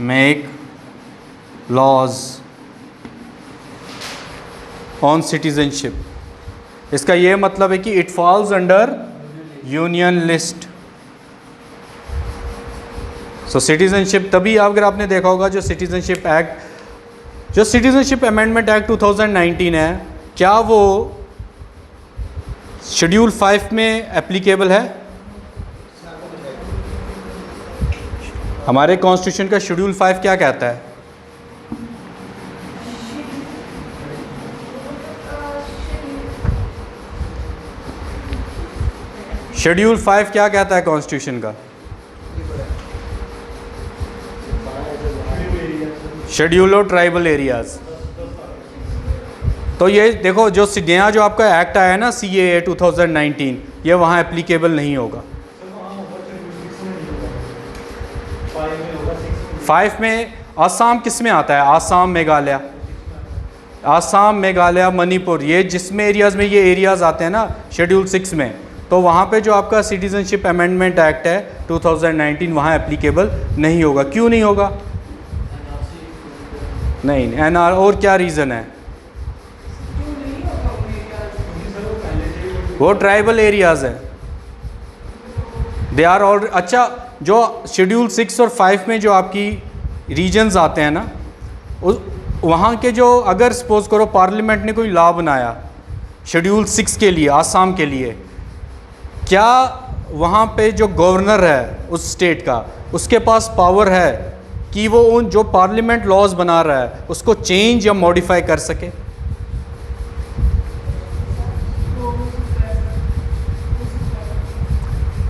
make laws on citizenship. इसका ये मतलब है कि it falls under union list. So citizenship तभी, अगर आपने देखा होगा जो सिटीजनशिप एक्ट, जो सिटीजनशिप अमेंडमेंट एक्ट 2019 है, क्या वो शेड्यूल 5 में एप्लीकेबल है? हमारे कॉन्स्टिट्यूशन का शेड्यूल 5 क्या कहता है? शेड्यूल 5 क्या कहता है कॉन्स्टिट्यूशन का? Schedule of tribal areas. तो ये देखो, जो नया जो आपका एक्ट आया है ना CAA 2019, ये वहाँ एप्लीकेबल नहीं होगा। 5 में आसाम किस में आता है? आसाम, मेघालय, आसाम, मेघालय, मणिपुर, ये जिसमें एरियाज़ में ये एरियाज़ आते हैं ना शेड्यूल 6 में, तो वहाँ पे जो आपका सिटीजनशिप अमेंडमेंट एक्ट है 2019 वहाँ एप्लीकेबल नहीं होगा। क्यों नहीं होगा? नहीं, NR, और क्या रीज़न है? वो ट्राइबल एरियाज़ है, दे आर ऑल। अच्छा, जो शेड्यूल 6 और 5 में जो आपकी रीजन्स आते हैं ना, वहाँ के जो, अगर सपोज करो पार्लियामेंट ने कोई लॉ बनाया शेड्यूल 6 के लिए, आसाम के लिए, क्या वहाँ पे जो गवर्नर है उस स्टेट का, उसके पास पावर है कि वो उन जो पार्लियामेंट लॉज बना रहा है उसको चेंज या मॉडिफाई कर सके?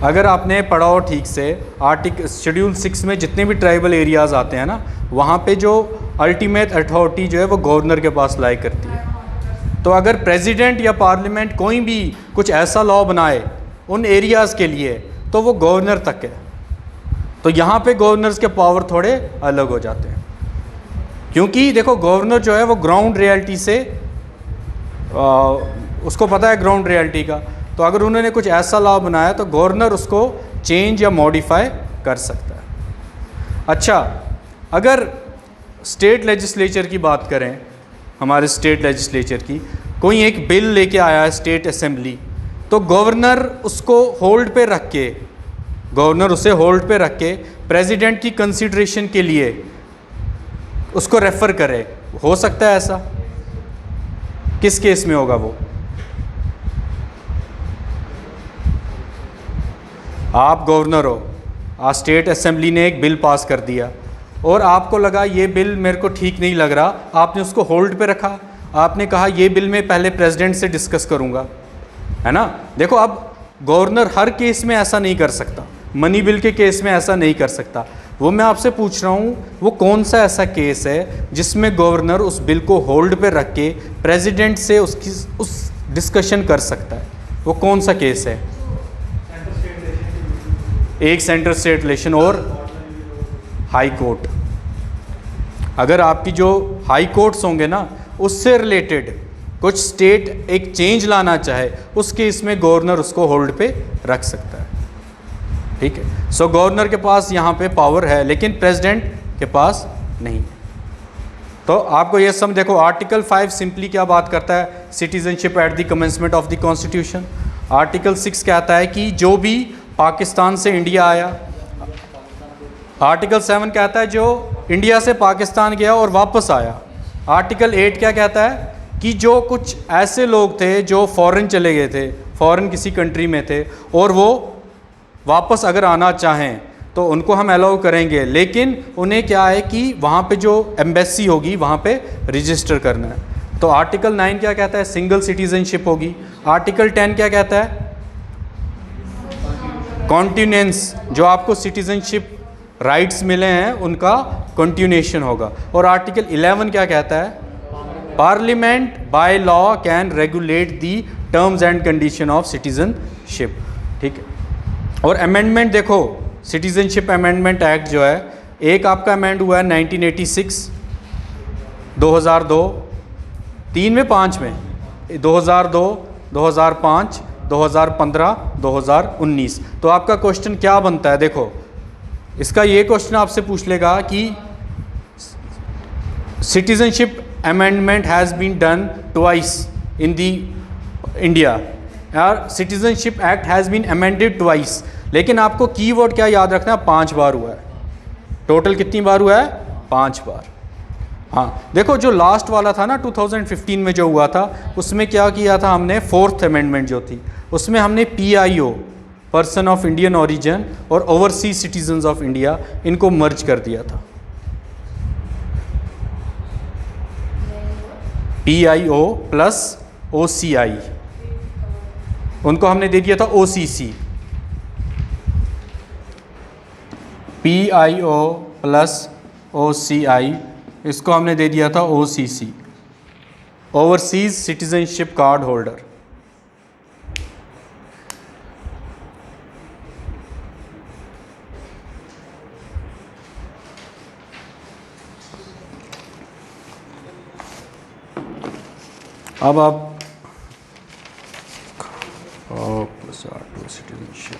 अगर आपने पढ़ा हो ठीक से, आर्टिकल शेड्यूल 6 में जितने भी ट्राइबल एरियाज़ आते हैं ना, वहाँ पे जो अल्टीमेट अथॉरिटी जो है वो गवर्नर के पास लाई करती है। तो अगर प्रेसिडेंट या पार्लियामेंट कोई भी कुछ ऐसा लॉ बनाए उन एरियाज़ के लिए, तो वो गवर्नर तक है। तो यहाँ पे गवर्नर्स के पावर थोड़े अलग हो जाते हैं, क्योंकि देखो गवर्नर जो है वो ग्राउंड रियलिटी से उसको पता है ग्राउंड रियलिटी का। तो अगर उन्होंने कुछ ऐसा लॉ बनाया तो गवर्नर उसको चेंज या मॉडिफाई कर सकता है। अच्छा, अगर स्टेट लेजिस्लेचर की बात करें, हमारे स्टेट लेजिस्लेचर की, कोई एक बिल लेके आया है स्टेट असेंबली, तो गवर्नर उसको होल्ड पे रख के, गवर्नर उसे होल्ड पे रख के प्रेसिडेंट की कंसिडरेशन के लिए उसको रेफ़र करे। हो सकता है ऐसा? किस केस में होगा वो? आप गवर्नर हो, आज स्टेट असेंबली ने एक बिल पास कर दिया और आपको लगा ये बिल मेरे को ठीक नहीं लग रहा, आपने उसको होल्ड पे रखा, आपने कहा ये बिल मैं पहले प्रेसिडेंट से डिस्कस करूंगा, है ना। देखो, अब गवर्नर हर केस में ऐसा नहीं कर सकता, मनी बिल के केस में ऐसा नहीं कर सकता। वो मैं आपसे पूछ रहा हूँ, वो कौन सा ऐसा केस है जिसमें गवर्नर उस बिल को होल्ड पे रख के प्रेसिडेंट से उस डिस्कशन कर सकता है? वो कौन सा केस है? एक सेंट्रल स्टेट रिलेशन और हाई कोर्ट। अगर आपकी जो हाई कोर्ट्स होंगे ना, उससे रिलेटेड कुछ स्टेट एक चेंज लाना चाहे, उस केस में गवर्नर उसको होल्ड पे रख सकता है। ठीक है, सो गवर्नर के पास यहाँ पे पावर है, लेकिन प्रेसिडेंट के पास नहीं। तो आपको ये समझ, देखो आर्टिकल 5 सिंपली क्या बात करता है? Citizenship at the commencement of the constitution. Article 6 कहता है कि जो भी पाकिस्तान से इंडिया आया। आर्टिकल 7 कहता है जो इंडिया से पाकिस्तान गया और वापस आया। आर्टिकल 8 क्या कहता है? कि जो कुछ ऐसे लोग थे जो फॉरेन चले गए थे, फॉरेन किसी कंट्री में थे, और वो वापस अगर आना चाहें तो उनको हम अलाउ करेंगे, लेकिन उन्हें क्या है कि वहाँ पे जो एम्बेसी होगी वहाँ पे रजिस्टर करना है। तो आर्टिकल 9 क्या कहता है? सिंगल सिटीजनशिप होगी। आर्टिकल 10 क्या कहता है? कॉन्टिन्यूएंस, जो आपको सिटीजनशिप राइट्स मिले हैं उनका कंटिन्यूएशन होगा। और आर्टिकल 11 क्या कहता है? Parliament by law can regulate the terms and condition of citizenship. ठीक है, और अमेंडमेंट देखो, सिटीजनशिप अमेंडमेंट एक्ट जो है, एक आपका अमेंड हुआ है 1986, 2002, 3 में 5 में 2002, 2005, 2015, 2019। तो आपका क्वेश्चन क्या बनता है? देखो इसका ये क्वेश्चन आपसे पूछ लेगा कि citizenship amendment has been done twice in the India, यार citizenship act has been amended twice, लेकिन आपको कीवर्ड क्या याद रखना है? 5 बार हुआ है। टोटल कितनी बार हुआ है? 5 बार। हाँ देखो जो लास्ट वाला था ना 2015 में जो हुआ था, उसमें क्या किया था हमने? 4th अमेंडमेंट जो थी उसमें हमने PIO, person of Indian origin, और ओवरसीज सिटीजन्स ऑफ इंडिया, इनको मर्ज कर दिया था। PIO प्लस OCI, उनको हमने दे दिया था OCC। PIO प्लस OCI, इसको हमने दे दिया था OCC, overseas citizenship card holder. अब आप सिटीजनशिप,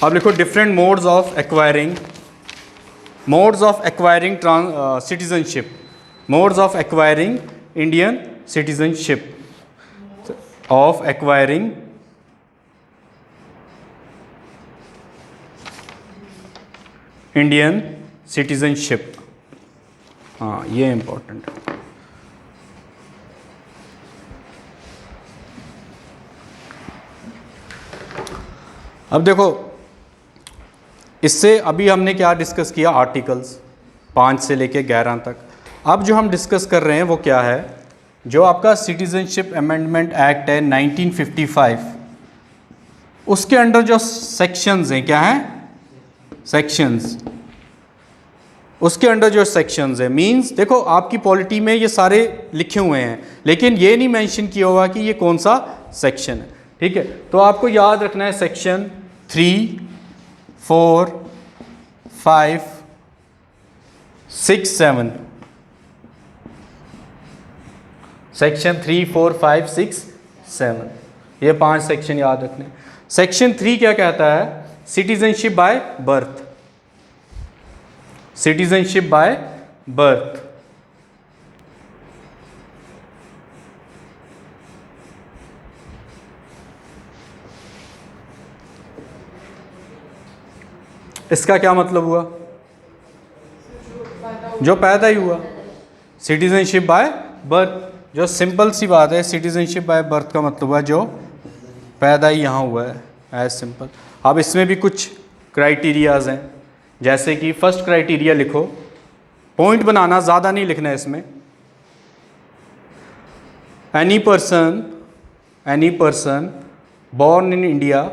अब लिखो different modes of acquiring, modes of acquiring citizenship, modes of acquiring Indian citizenship, of acquiring Indian citizenship. हाँ ये इम्पोर्टेंट है। अब देखो इससे अभी हमने क्या डिस्कस किया? आर्टिकल्स 5 से लेके 11 तक। अब जो हम डिस्कस कर रहे हैं वो क्या है? जो आपका सिटीजनशिप अमेंडमेंट एक्ट है 1955, उसके अंडर जो सेक्शंस हैं, क्या हैं? सेक्शंस। उसके अंडर जो सेक्शंस है, मींस देखो आपकी पॉलिटी में ये सारे लिखे हुए हैं, लेकिन ये नहीं मेंशन किया हुआ कि ये कौन सा सेक्शन है। ठीक है, तो आपको याद रखना है सेक्शन 3, 4, 5, 6, 7। सेक्शन 3, 4, 5, 6, 7, ये 5 सेक्शन याद रखने। सेक्शन 3 क्या कहता है? Citizenship by birth, citizenship by birth. इसका क्या मतलब हुआ? जो पैदा ही हुआ, सिटीजनशिप बाय बर्थ। जो सिंपल सी बात है, सिटीजनशिप बाय बर्थ का मतलब हुआ जो पैदा ही यहाँ हुआ है, एज सिंपल। अब इसमें भी कुछ क्राइटेरियाज हैं, जैसे कि फर्स्ट क्राइटेरिया लिखो, पॉइंट बनाना, ज़्यादा नहीं लिखना है इसमें। Any person born in India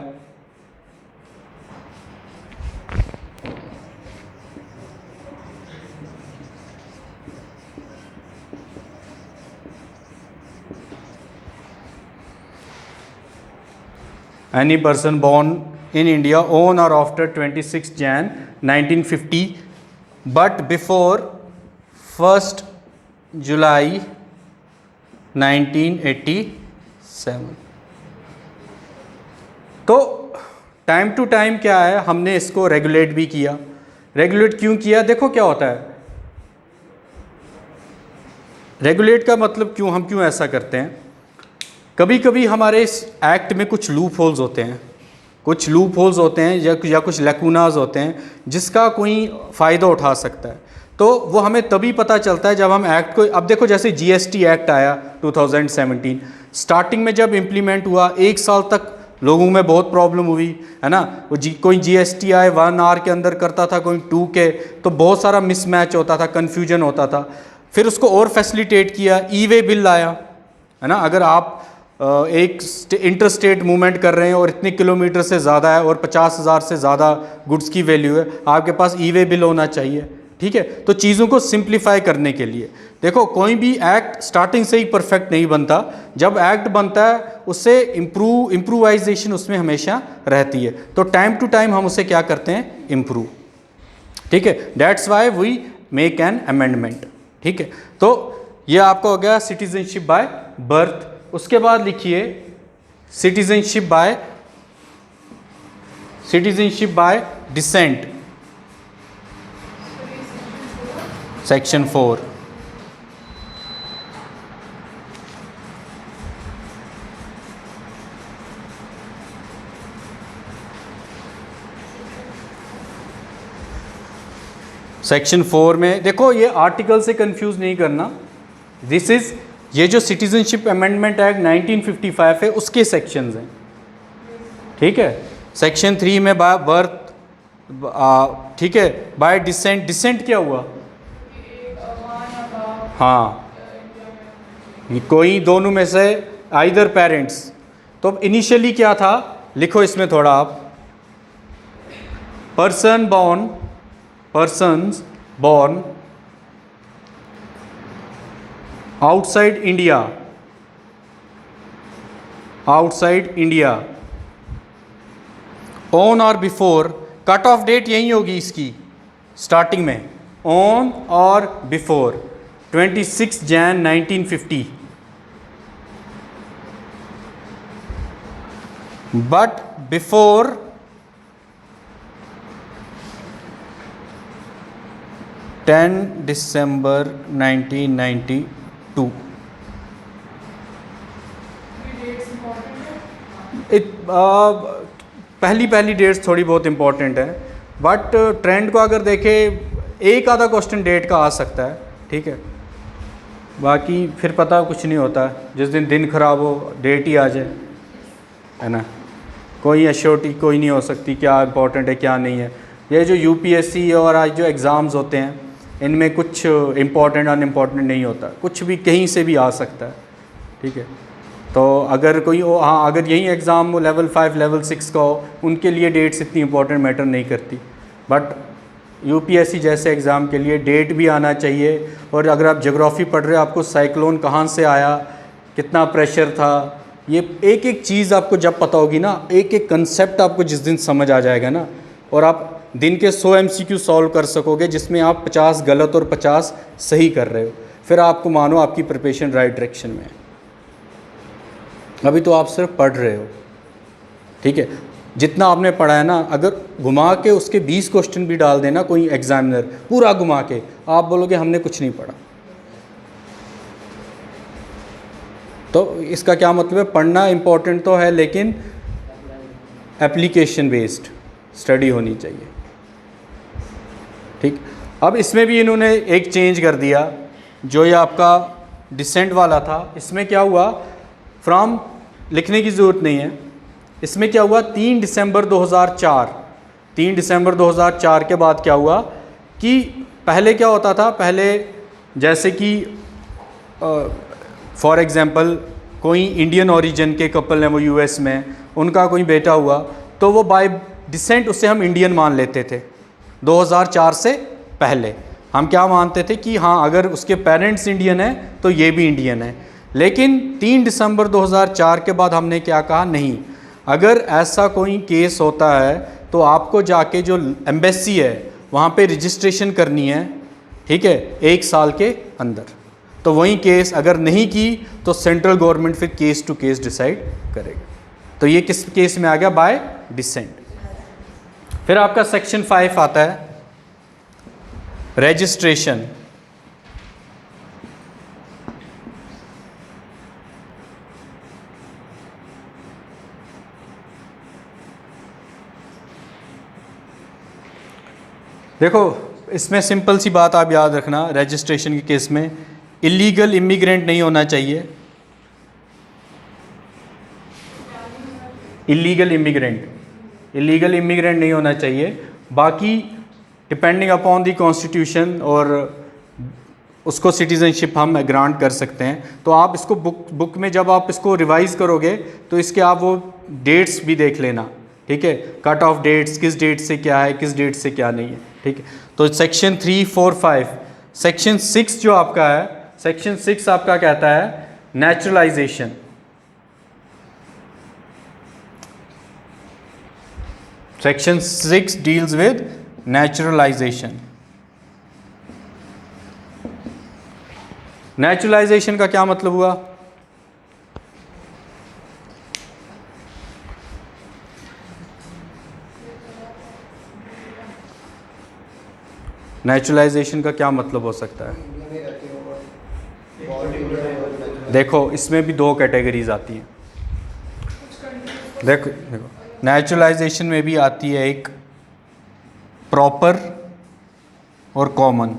any person born in India on or after 26 Jan 1950 but before 1st July 1987। तो टाइम टू टाइम क्या है, हमने इसको रेगुलेट भी किया। रेगुलेट क्यों किया? देखो क्या होता है रेगुलेट का मतलब, हम क्यों ऐसा करते हैं? कभी कभी हमारे इस एक्ट में कुछ लूप होल्स होते हैं, या कुछ लैकूनाज होते हैं जिसका कोई फ़ायदा उठा सकता है। तो वो हमें तभी पता चलता है जब हम एक्ट को, अब देखो जैसे GST एक्ट आया 2017, स्टार्टिंग में जब इम्प्लीमेंट हुआ 1 साल तक लोगों में बहुत प्रॉब्लम हुई, है ना। कोई GST आए 1 आवर के अंदर करता था, कोई 2 के, तो बहुत सारा मिसमैच होता था, कन्फ्यूजन होता था। फिर उसको और फैसिलिटेट किया, ई-वे बिल आया, है ना। अगर आप एक इंटर स्टेट मूवमेंट कर रहे हैं और इतने किलोमीटर से ज़्यादा है और 50,000 से ज़्यादा गुड्स की वैल्यू है, आपके पास ई-वे बिल होना चाहिए, ठीक है। तो चीज़ों को सिंप्लीफाई करने के लिए देखो, कोई भी एक्ट स्टार्टिंग से ही परफेक्ट नहीं बनता। जब एक्ट बनता है उससे इम्प्रूवाइजेशन उसमें हमेशा रहती है। तो टाइम टू टाइम हम उसे क्या करते हैं, इम्प्रूव, ठीक है। That's why we make an amendment, ठीक है। तो ये आपका हो गया सिटीजनशिप बाय बर्थ। उसके बाद लिखिए citizenship by decent, section 4। Section 4 में देखो, ये आर्टिकल से कंफ्यूज नहीं करना, दिस इज, ये जो सिटीजनशिप अमेंडमेंट एक्ट 1955 है उसके सेक्शंस हैं, ठीक है। सेक्शन 3 में बाय बर्थ, ठीक है, बाय डिसेंट। डिसेंट क्या हुआ, हाँ, कोई दोनों में से आइदर पेरेंट्स। तो अब इनिशियली क्या था, लिखो इसमें थोड़ा आप, persons born outside India on or before, cut off date यही होगी इसकी स्टार्टिंग में, ऑन और before 26 Jan 1950, but before 10 December 1992। पहली डेट्स थोड़ी बहुत इंपॉर्टेंट है, बट ट्रेंड को अगर देखें एक आधा क्वेश्चन डेट का आ सकता है, ठीक है। बाकी फिर पता कुछ नहीं होता, जिस दिन खराब हो डेट ही आ जाए, है ना। कोई एश्योरिटी कोई नहीं हो सकती क्या इंपॉर्टेंट है क्या नहीं है। ये जो यूपीएससी और आज जो एग्ज़ाम्स होते हैं इनमें कुछ इम्पॉर्टेंट अनइम्पॉर्टेंट नहीं होता, कुछ भी कहीं से भी आ सकता है, ठीक है। तो अगर कोई हाँ, अगर यही एग्ज़ाम लेवल 5 लेवल 6 का हो, उनके लिए डेट्स इतनी इंपॉर्टेंट मैटर नहीं करती, बट यूपीएससी जैसे एग्ज़ाम के लिए डेट भी आना चाहिए। और अगर आप ज्योग्राफी पढ़ रहे हो, आपको साइक्लोन कहाँ से आया, कितना प्रेशर था, ये एक एक चीज़ आपको जब पता होगी ना, एक एक कंसेप्ट आपको जिस दिन समझ आ जाएगा ना, और आप दिन के 100 MCQ सॉल्व कर सकोगे जिसमें आप 50 गलत और 50 सही कर रहे हो, फिर आपको मानो आपकी प्रिपरेशन राइट डायरेक्शन में है। अभी तो आप सिर्फ पढ़ रहे हो, ठीक है। जितना आपने पढ़ा है ना, अगर घुमा के उसके 20 क्वेश्चन भी डाल देना कोई एग्जामिनर, पूरा घुमा के, आप बोलोगे हमने कुछ नहीं पढ़ा। तो इसका क्या मतलब है, पढ़ना इम्पोर्टेंट तो है लेकिन एप्लीकेशन बेस्ड स्टडी होनी चाहिए, ठीक। अब इसमें भी इन्होंने एक चेंज कर दिया, जो ये आपका डिसेंट वाला था, इसमें क्या हुआ, फ्रॉम लिखने की ज़रूरत नहीं है। इसमें क्या हुआ, 3 दिसंबर 2004 के बाद क्या हुआ कि पहले क्या होता था, पहले जैसे कि फॉर एग्ज़ाम्पल कोई इंडियन ओरिजिन के कपल हैं, वो यूएस में, उनका कोई बेटा हुआ तो वो बाय डिसेंट उसे हम इंडियन मान लेते थे। 2004 से पहले हम क्या मानते थे कि हाँ, अगर उसके पेरेंट्स इंडियन हैं तो ये भी इंडियन है। लेकिन 3 दिसंबर 2004 के बाद हमने क्या कहा, नहीं, अगर ऐसा कोई केस होता है तो आपको जाके जो एम्बेसी है वहाँ पे रजिस्ट्रेशन करनी है, ठीक है, 1 साल के अंदर। तो वही केस अगर नहीं की तो सेंट्रल गवर्नमेंट फिर केस टू केस डिसाइड करेगा। तो ये किस केस में आ गया, बाय डिसेंट। फिर आपका सेक्शन 5 आता है, रजिस्ट्रेशन। देखो इसमें सिंपल सी बात आप याद रखना, रजिस्ट्रेशन के केस में इलीगल इमिग्रेंट नहीं होना चाहिए, इलीगल इमिग्रेंट नहीं होना चाहिए। बाकी डिपेंडिंग अपॉन द कॉन्स्टिट्यूशन और उसको सिटीज़नशिप हम ग्रांट कर सकते हैं। तो आप इसको बुक में जब आप इसको रिवाइज़ करोगे तो इसके आप वो डेट्स भी देख लेना, ठीक है, कट ऑफ डेट्स, किस डेट से क्या है, किस डेट से क्या नहीं है। ठीक है। तो सेक्शन 3, 4, 5, सेक्शन 6 जो आपका है, सेक्शन 6 आपका कहता है naturalisation. Section 6 deals with naturalisation. Naturalisation का क्या मतलब हुआ? नेचुरलाइजेशन का क्या मतलब हो सकता है? इंडिया में रहते हो और इंडिया में और देखो इसमें भी 2 कैटेगरीज आती हैं। देखो देखो नेचुरलाइजेशन में भी आती है एक प्रॉपर और कॉमन।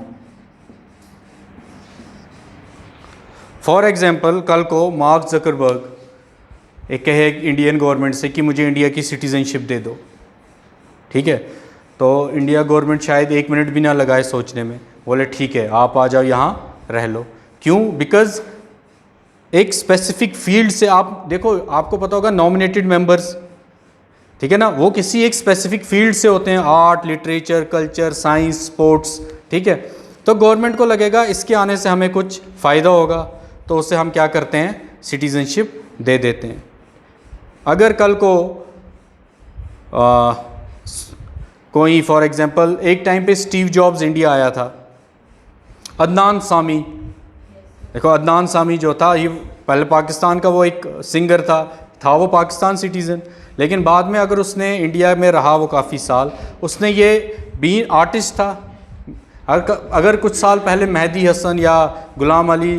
फॉर एग्जांपल कल को मार्क जकरबर्ग एक कहे इंडियन गवर्नमेंट से कि मुझे इंडिया की सिटीज़नशिप दे दो, ठीक है, तो इंडिया गवर्नमेंट शायद 1 मिनट भी ना लगाए सोचने में, बोले ठीक है आप आ जाओ यहाँ रह लो। क्यों? बिकॉज एक स्पेसिफिक फील्ड से आप देखो, आपको पता होगा नॉमिनेटेड मेंबर्स, ठीक है ना, वो किसी एक स्पेसिफिक फील्ड से होते हैं, art, literature, culture, science, sports, ठीक है। तो गवर्नमेंट को लगेगा इसके आने से हमें कुछ फ़ायदा होगा, तो उससे हम क्या करते हैं, सिटीज़नशिप दे देते हैं। अगर कल को कोई फॉर एग्जांपल एक टाइम पे स्टीव जॉब्स इंडिया आया था, अदनान सामी, देखो अदनान सामी जो था ये पहले पाकिस्तान का वो एक सिंगर था वो पाकिस्तान सिटीज़न, लेकिन बाद में अगर उसने इंडिया में रहा वो काफ़ी साल, उसने ये भी आर्टिस्ट था। अगर कुछ साल पहले मेहदी हसन या गुलाम अली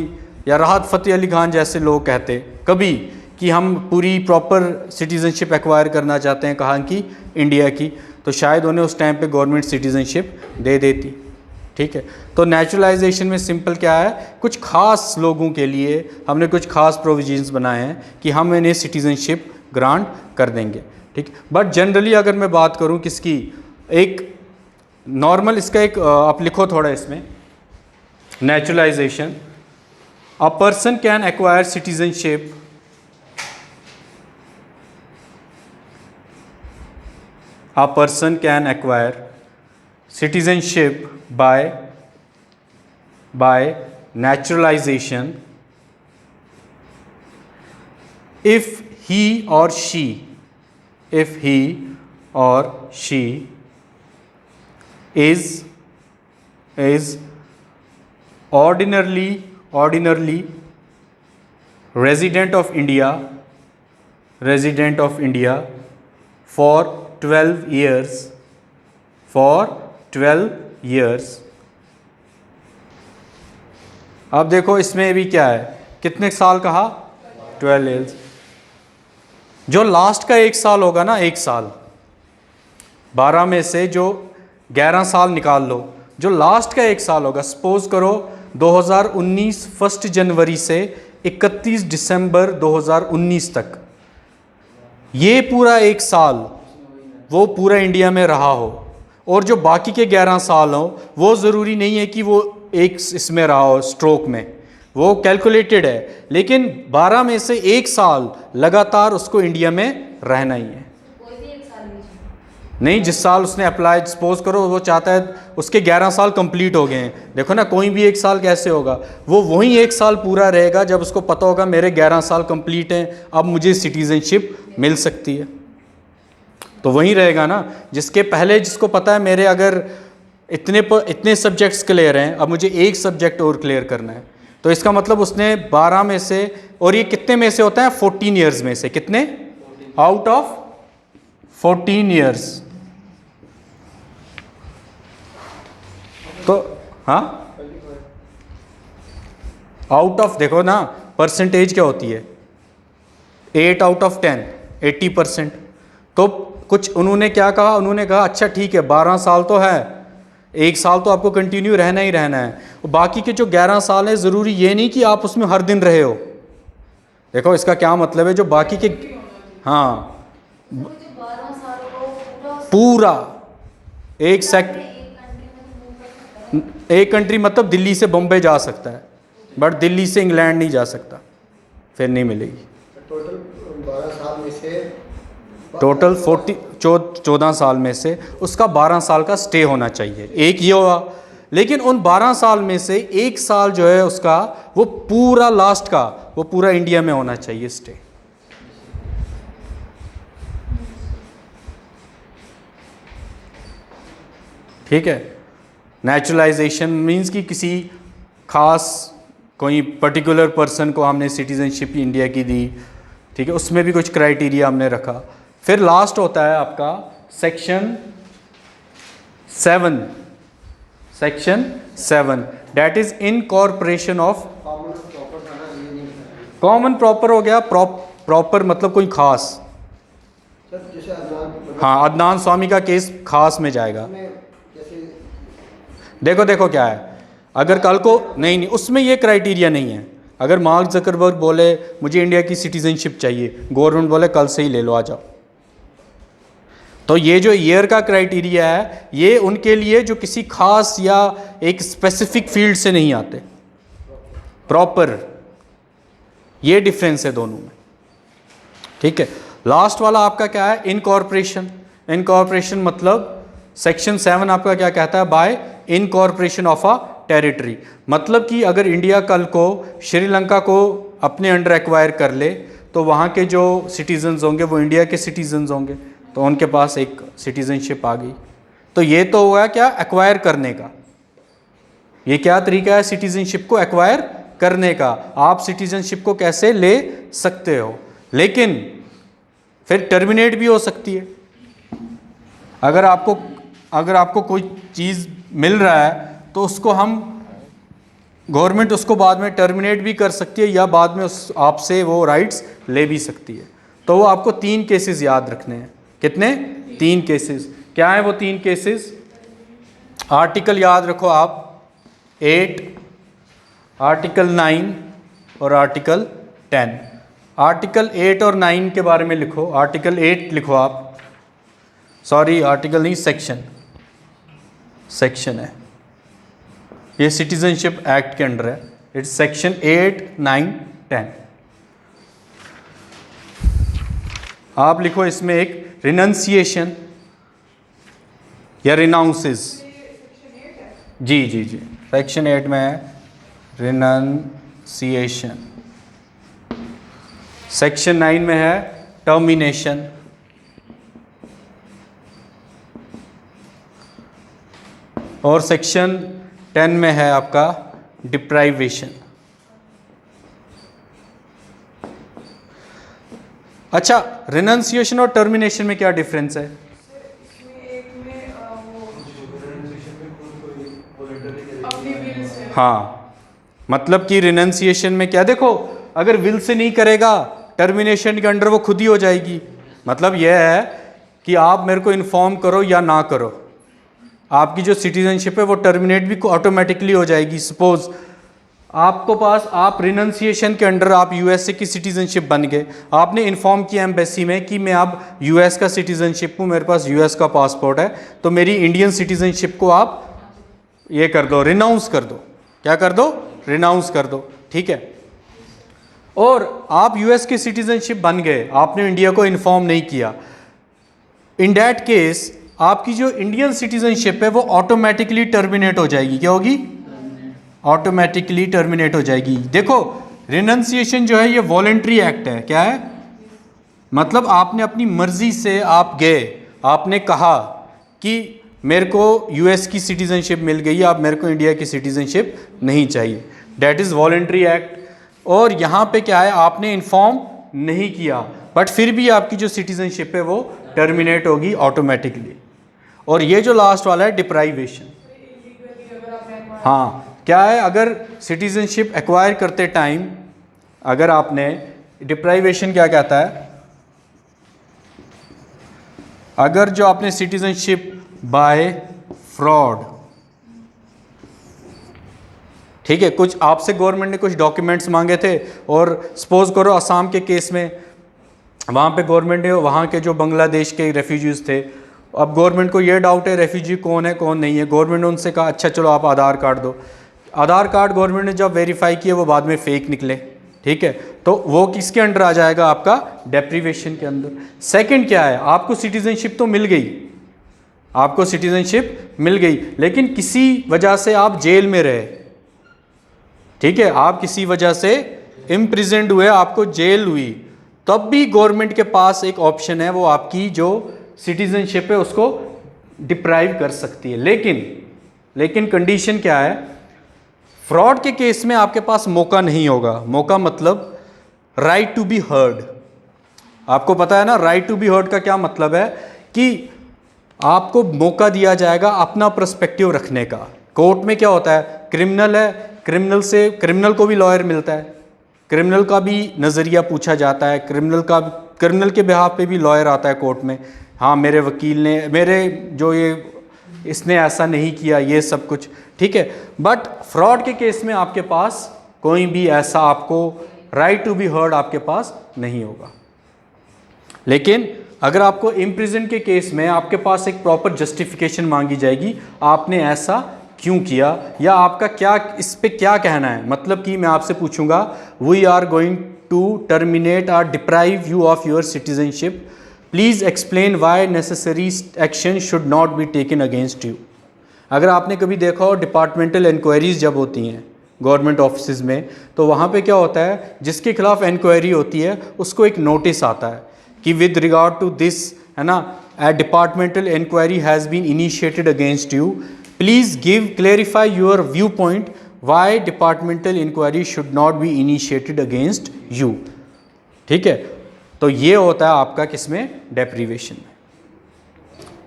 या राहत फ़तेह अली खान जैसे लोग कहते कभी कि हम पूरी प्रॉपर सिटीज़नशिप एक्वायर करना चाहते हैं कहाँ की, इंडिया की, तो शायद उन्हें उस टाइम पे गवर्नमेंट सिटीज़नशिप दे देती, ठीक है। तो नेचुरलाइजेशन में सिंपल क्या है, कुछ खास लोगों के लिए हमने कुछ खास प्रोविजंस बनाए हैं कि हम इन्हें सिटीज़नशिप ग्रांट कर देंगे, ठीक। बट जनरली अगर मैं बात करूं किसकी, एक नॉर्मल इसका एक आप लिखो थोड़ा इसमें, naturalisation, a person can acquire citizenship a person can acquire citizenship by naturalization if he or she is ordinarily resident of India for 12 years। अब देखो इसमें भी क्या है, कितने साल कहा, 12 years। जो लास्ट का 1 साल होगा ना, 1 साल 12 में से जो 11 साल निकाल लो, जो लास्ट का 1 साल होगा, सपोज करो 2019 1 जनवरी से 31 दिसंबर 2019 तक, ये पूरा 1 साल वो पूरा इंडिया में रहा हो, और जो बाकी के 11 साल हो वो ज़रूरी नहीं है कि वो एक इसमें रहा हो स्ट्रोक में, वो कैलकुलेटेड है, लेकिन 12 में से 1 साल लगातार उसको इंडिया में रहना ही है। कोई भी 1 साल नहीं, जिस साल उसने अप्लाई, सपोज करो वो चाहता है उसके 11 साल कंप्लीट हो गए हैं, देखो ना कोई भी 1 साल कैसे होगा, वो वही 1 साल पूरा रहेगा जब उसको पता होगा मेरे 11 साल कंप्लीट हैं, अब मुझे सिटीज़नशिप मिल सकती है, तो वही रहेगा ना। जिसके पहले जिसको पता है मेरे अगर इतने सब्जेक्ट्स क्लियर हैं, अब मुझे 1 सब्जेक्ट और क्लियर करना है, तो इसका मतलब उसने 12 में से, और ये कितने में से होता है, 14 ईयर्स में से, कितने, आउट ऑफ 14 ईयर्स। तो हाँ, आउट ऑफ, देखो ना परसेंटेज क्या होती है, 8 आउट ऑफ 10, 80%। तो कुछ उन्होंने क्या कहा, उन्होंने कहा अच्छा ठीक है 12 साल तो है, 1 साल तो आपको कंटिन्यू रहना ही रहना है, बाकी के जो 11 साल है ज़रूरी ये नहीं कि आप उसमें हर दिन रहे हो। देखो इसका क्या मतलब है, जो बाकी के, हाँ 12 साल को पूरा एक कंट्री मतलब दिल्ली से बॉम्बे जा सकता है, बट दिल्ली से इंग्लैंड नहीं जा सकता, फिर नहीं मिलेगी। टोटल 12 साल में से टोटल 14 साल में से उसका 12 साल का स्टे होना चाहिए, एक ये हुआ। लेकिन उन 12 साल में से 1 साल जो है उसका वो पूरा लास्ट का वो पूरा इंडिया में होना चाहिए स्टे। ठीक है। नेचुरलाइजेशन मीन्स कि किसी खास कोई पर्टिकुलर पर्सन को हमने सिटीजनशिप इंडिया की दी, ठीक है, उसमें भी कुछ क्राइटेरिया हमने रखा। फिर लास्ट होता है आपका section 7 that is incorporation of common proper हो गया। प्रॉपर मतलब कोई खास, सर जैसे अदनान हाँ अदनान स्वामी का केस खास में जाएगा। में जैसे देखो क्या है, अगर कल को नहीं उसमें ये क्राइटेरिया नहीं है। अगर मार्क जकरबर्ग बोले मुझे इंडिया की सिटीजनशिप चाहिए, गवर्नमेंट बोले कल से ही ले लो आ जाओ, तो ये जो ईयर का क्राइटेरिया है ये उनके लिए जो किसी खास या एक स्पेसिफिक फील्ड से नहीं आते, प्रॉपर, ये डिफरेंस है दोनों में। ठीक है। लास्ट वाला आपका क्या है, इनकॉर्पोरेशन। इनकॉर्पोरेशन मतलब सेक्शन 7 आपका क्या कहता है, bye incorporation of a territory. मतलब कि अगर इंडिया कल को श्रीलंका को अपने अंडर एक्वायर कर ले तो वहाँ के जो सिटीजन्स होंगे वो इंडिया के सिटीजन्स होंगे, तो उनके पास एक सिटीजनशिप आ गई। तो ये तो हुआ क्या, एक्वायर करने का। ये क्या तरीका है सिटीजनशिप को एक्वायर करने का, आप सिटीजनशिप को कैसे ले सकते हो। लेकिन फिर टर्मिनेट भी हो सकती है। अगर आपको कोई चीज़ मिल रहा है तो उसको हम गवर्नमेंट उसको बाद में टर्मिनेट भी कर सकती है या बाद में आपसे वो राइट्स ले भी सकती है। तो वो आपको 3 केसेस याद रखने हैं। कितने? 3 केसेस। क्या है वो 3 केसेस? आर्टिकल याद रखो आप 8, आर्टिकल 9 और आर्टिकल 10। आर्टिकल 8 और 9 के बारे में लिखो। आर्टिकल 8 लिखो आप, सॉरी आर्टिकल नहीं, सेक्शन है, ये सिटीजनशिप एक्ट के अंडर है। It's section 8, 9, 10। आप लिखो इसमें एक रिनंसिएशन या रिनाउंसेस। जी सेक्शन 8 में है रिनंसिएशन। सेक्शन 9 में है टर्मिनेशन। और सेक्शन 10 में है आपका डिप्राइवेशन। अच्छा, रिनंसिएशन और टर्मिनेशन में क्या डिफरेंस है? हाँ, मतलब कि रिनंसिएशन में क्या, देखो अगर विल से नहीं करेगा टर्मिनेशन के अंडर वो खुद ही हो जाएगी। मतलब यह है कि आप मेरे को इन्फॉर्म करो या ना करो, आपकी जो सिटीजनशिप है वो टर्मिनेट भी ऑटोमेटिकली हो जाएगी। सपोज आपको पास, आप रिनंसिएशन के अंडर आप यूएसए की सिटीजनशिप बन गए, आपने इन्फॉर्म किया एम्बेसी में कि मैं अब यूएस का सिटीजनशिप हूँ, मेरे पास यूएस का पासपोर्ट है, तो मेरी इंडियन सिटीजनशिप को आप ये कर दो, रिनाउंस कर दो। क्या कर दो? रिनाउंस कर दो। ठीक है। और आप यूएस की सिटीजनशिप बन गए, आपने इंडिया को इन्फॉर्म नहीं किया, इन दैट केस आपकी जो इंडियन सिटीजनशिप है वो ऑटोमेटिकली टर्मिनेट हो जाएगी। क्या होगी? ऑटोमेटिकली टर्मिनेट हो जाएगी। देखो रिनंसिएशन जो है ये वॉलंटरी एक्ट है। क्या है? मतलब आपने अपनी मर्जी से आप गए, आपने कहा कि मेरे को यूएस की सिटीजनशिप मिल गई, आप मेरे को इंडिया की सिटीजनशिप नहीं चाहिए, दैट इज़ वॉलंटरी एक्ट। और यहाँ पे क्या है, आपने इन्फॉर्म नहीं किया बट फिर भी आपकी जो सिटीजनशिप है वो टर्मिनेट होगी ऑटोमेटिकली। और ये जो लास्ट वाला है डिप्राइवेशन, हाँ क्या है, अगर सिटीजनशिप एक्वायर करते टाइम अगर आपने, डिप्राइवेशन क्या कहता है, अगर जो आपने सिटीजनशिप बाय फ्रॉड, ठीक है, कुछ आपसे गवर्नमेंट ने कुछ डॉक्यूमेंट्स मांगे थे और सपोज करो असम के केस में वहाँ पे गवर्नमेंट ने वहाँ के जो बांग्लादेश के रेफ्यूजीज थे, अब गवर्नमेंट को ये डाउट है रेफ्यूजी कौन है कौन नहीं है, गवर्नमेंट ने उनसे कहा अच्छा चलो आप आधार कार्ड दो। आधार कार्ड गवर्नमेंट ने जब वेरीफाई किए वो बाद में फेक निकले। ठीक है, तो वो किसके अंडर आ जाएगा? आपका डेप्रीवेशन के अंदर। सेकंड क्या है? आपको सिटीजनशिप तो मिल गई, आपको सिटीजनशिप मिल गई, लेकिन किसी वजह से आप जेल में रहे, ठीक है, आप किसी वजह से इम्प्रिजन्ड हुए, आपको जेल हुई, तब भी गवर्नमेंट के पास एक ऑप्शन है, वो आपकी जो सिटीजनशिप है उसको डिप्राइव कर सकती है। लेकिन कंडीशन क्या है? फ्रॉड के केस में आपके पास मौका नहीं होगा। मौका मतलब राइट टू बी हर्ड। आपको पता है ना राइट टू बी हर्ड का क्या मतलब है? कि आपको मौका दिया जाएगा अपना पर्सपेक्टिव रखने का। कोर्ट में क्या होता है? क्रिमिनल है, क्रिमिनल को भी लॉयर मिलता है, क्रिमिनल का भी नज़रिया पूछा जाता है, क्रिमिनल के बिहाफ पे भी लॉयर आता है कोर्ट में। हाँ, मेरे वकील ने इसने ऐसा नहीं किया, ये सब कुछ, ठीक है। बट फ्रॉड के केस में आपके पास कोई भी ऐसा आपको राइट टू बी हर्ड आपके पास नहीं होगा। लेकिन अगर आपको इम्प्रिजन के केस में आपके पास एक प्रॉपर जस्टिफिकेशन मांगी जाएगी, आपने ऐसा क्यों किया, या आपका क्या इस पे क्या कहना है। मतलब कि मैं आपसे पूछूंगा, we are going to terminate और deprive you of your citizenship, please explain why necessary action should not be taken against you. अगर आपने कभी देखा हो डिपार्टमेंटल इंक्वायरीज जब होती हैं गवर्नमेंट ऑफिस में, तो वहाँ पे क्या होता है, जिसके खिलाफ इंक्वायरी होती है उसको एक नोटिस आता है कि विद रिगार्ड टू दिस, है ना, a departmental inquiry has been initiated against you, please clarify your view point why departmental inquiry should not be initiated against you. ठीक है, तो ये होता है आपका किसमें? डेप्रीवेशन में।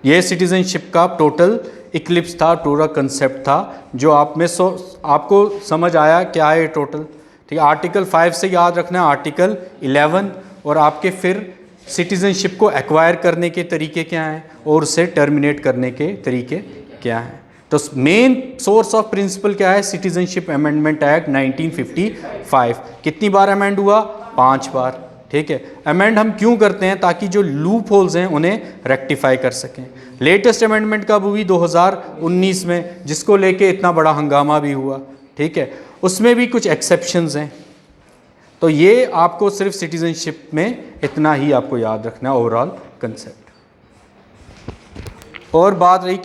ये सिटीजनशिप का टोटल इक्लिप्स था, पूरा कंसेप्ट था, जो आप में आपको समझ आया क्या है ये टोटल। ठीक है, आर्टिकल 5 से याद रखना है आर्टिकल 11, और आपके फिर सिटीजनशिप को एक्वायर करने के तरीके क्या हैं और उसे टर्मिनेट करने के तरीके क्या हैं। तो मेन सोर्स ऑफ प्रिंसिपल क्या है? Citizenship amendment act 1955। कितनी बार अमेंड हुआ? 5 बार। ठीक है, अमेंड हम क्यों करते हैं? ताकि जो लूप होल्स हैं उन्हें रेक्टिफाई कर सकें। लेटेस्ट अमेंडमेंट कब हुई? 2019 में, जिसको लेके इतना बड़ा हंगामा भी हुआ। ठीक है, उसमें भी कुछ एक्सेप्शंस हैं। तो ये आपको सिर्फ सिटीजनशिप में इतना ही आपको याद रखना है, ओवरऑल कंसेप्ट। और बात रही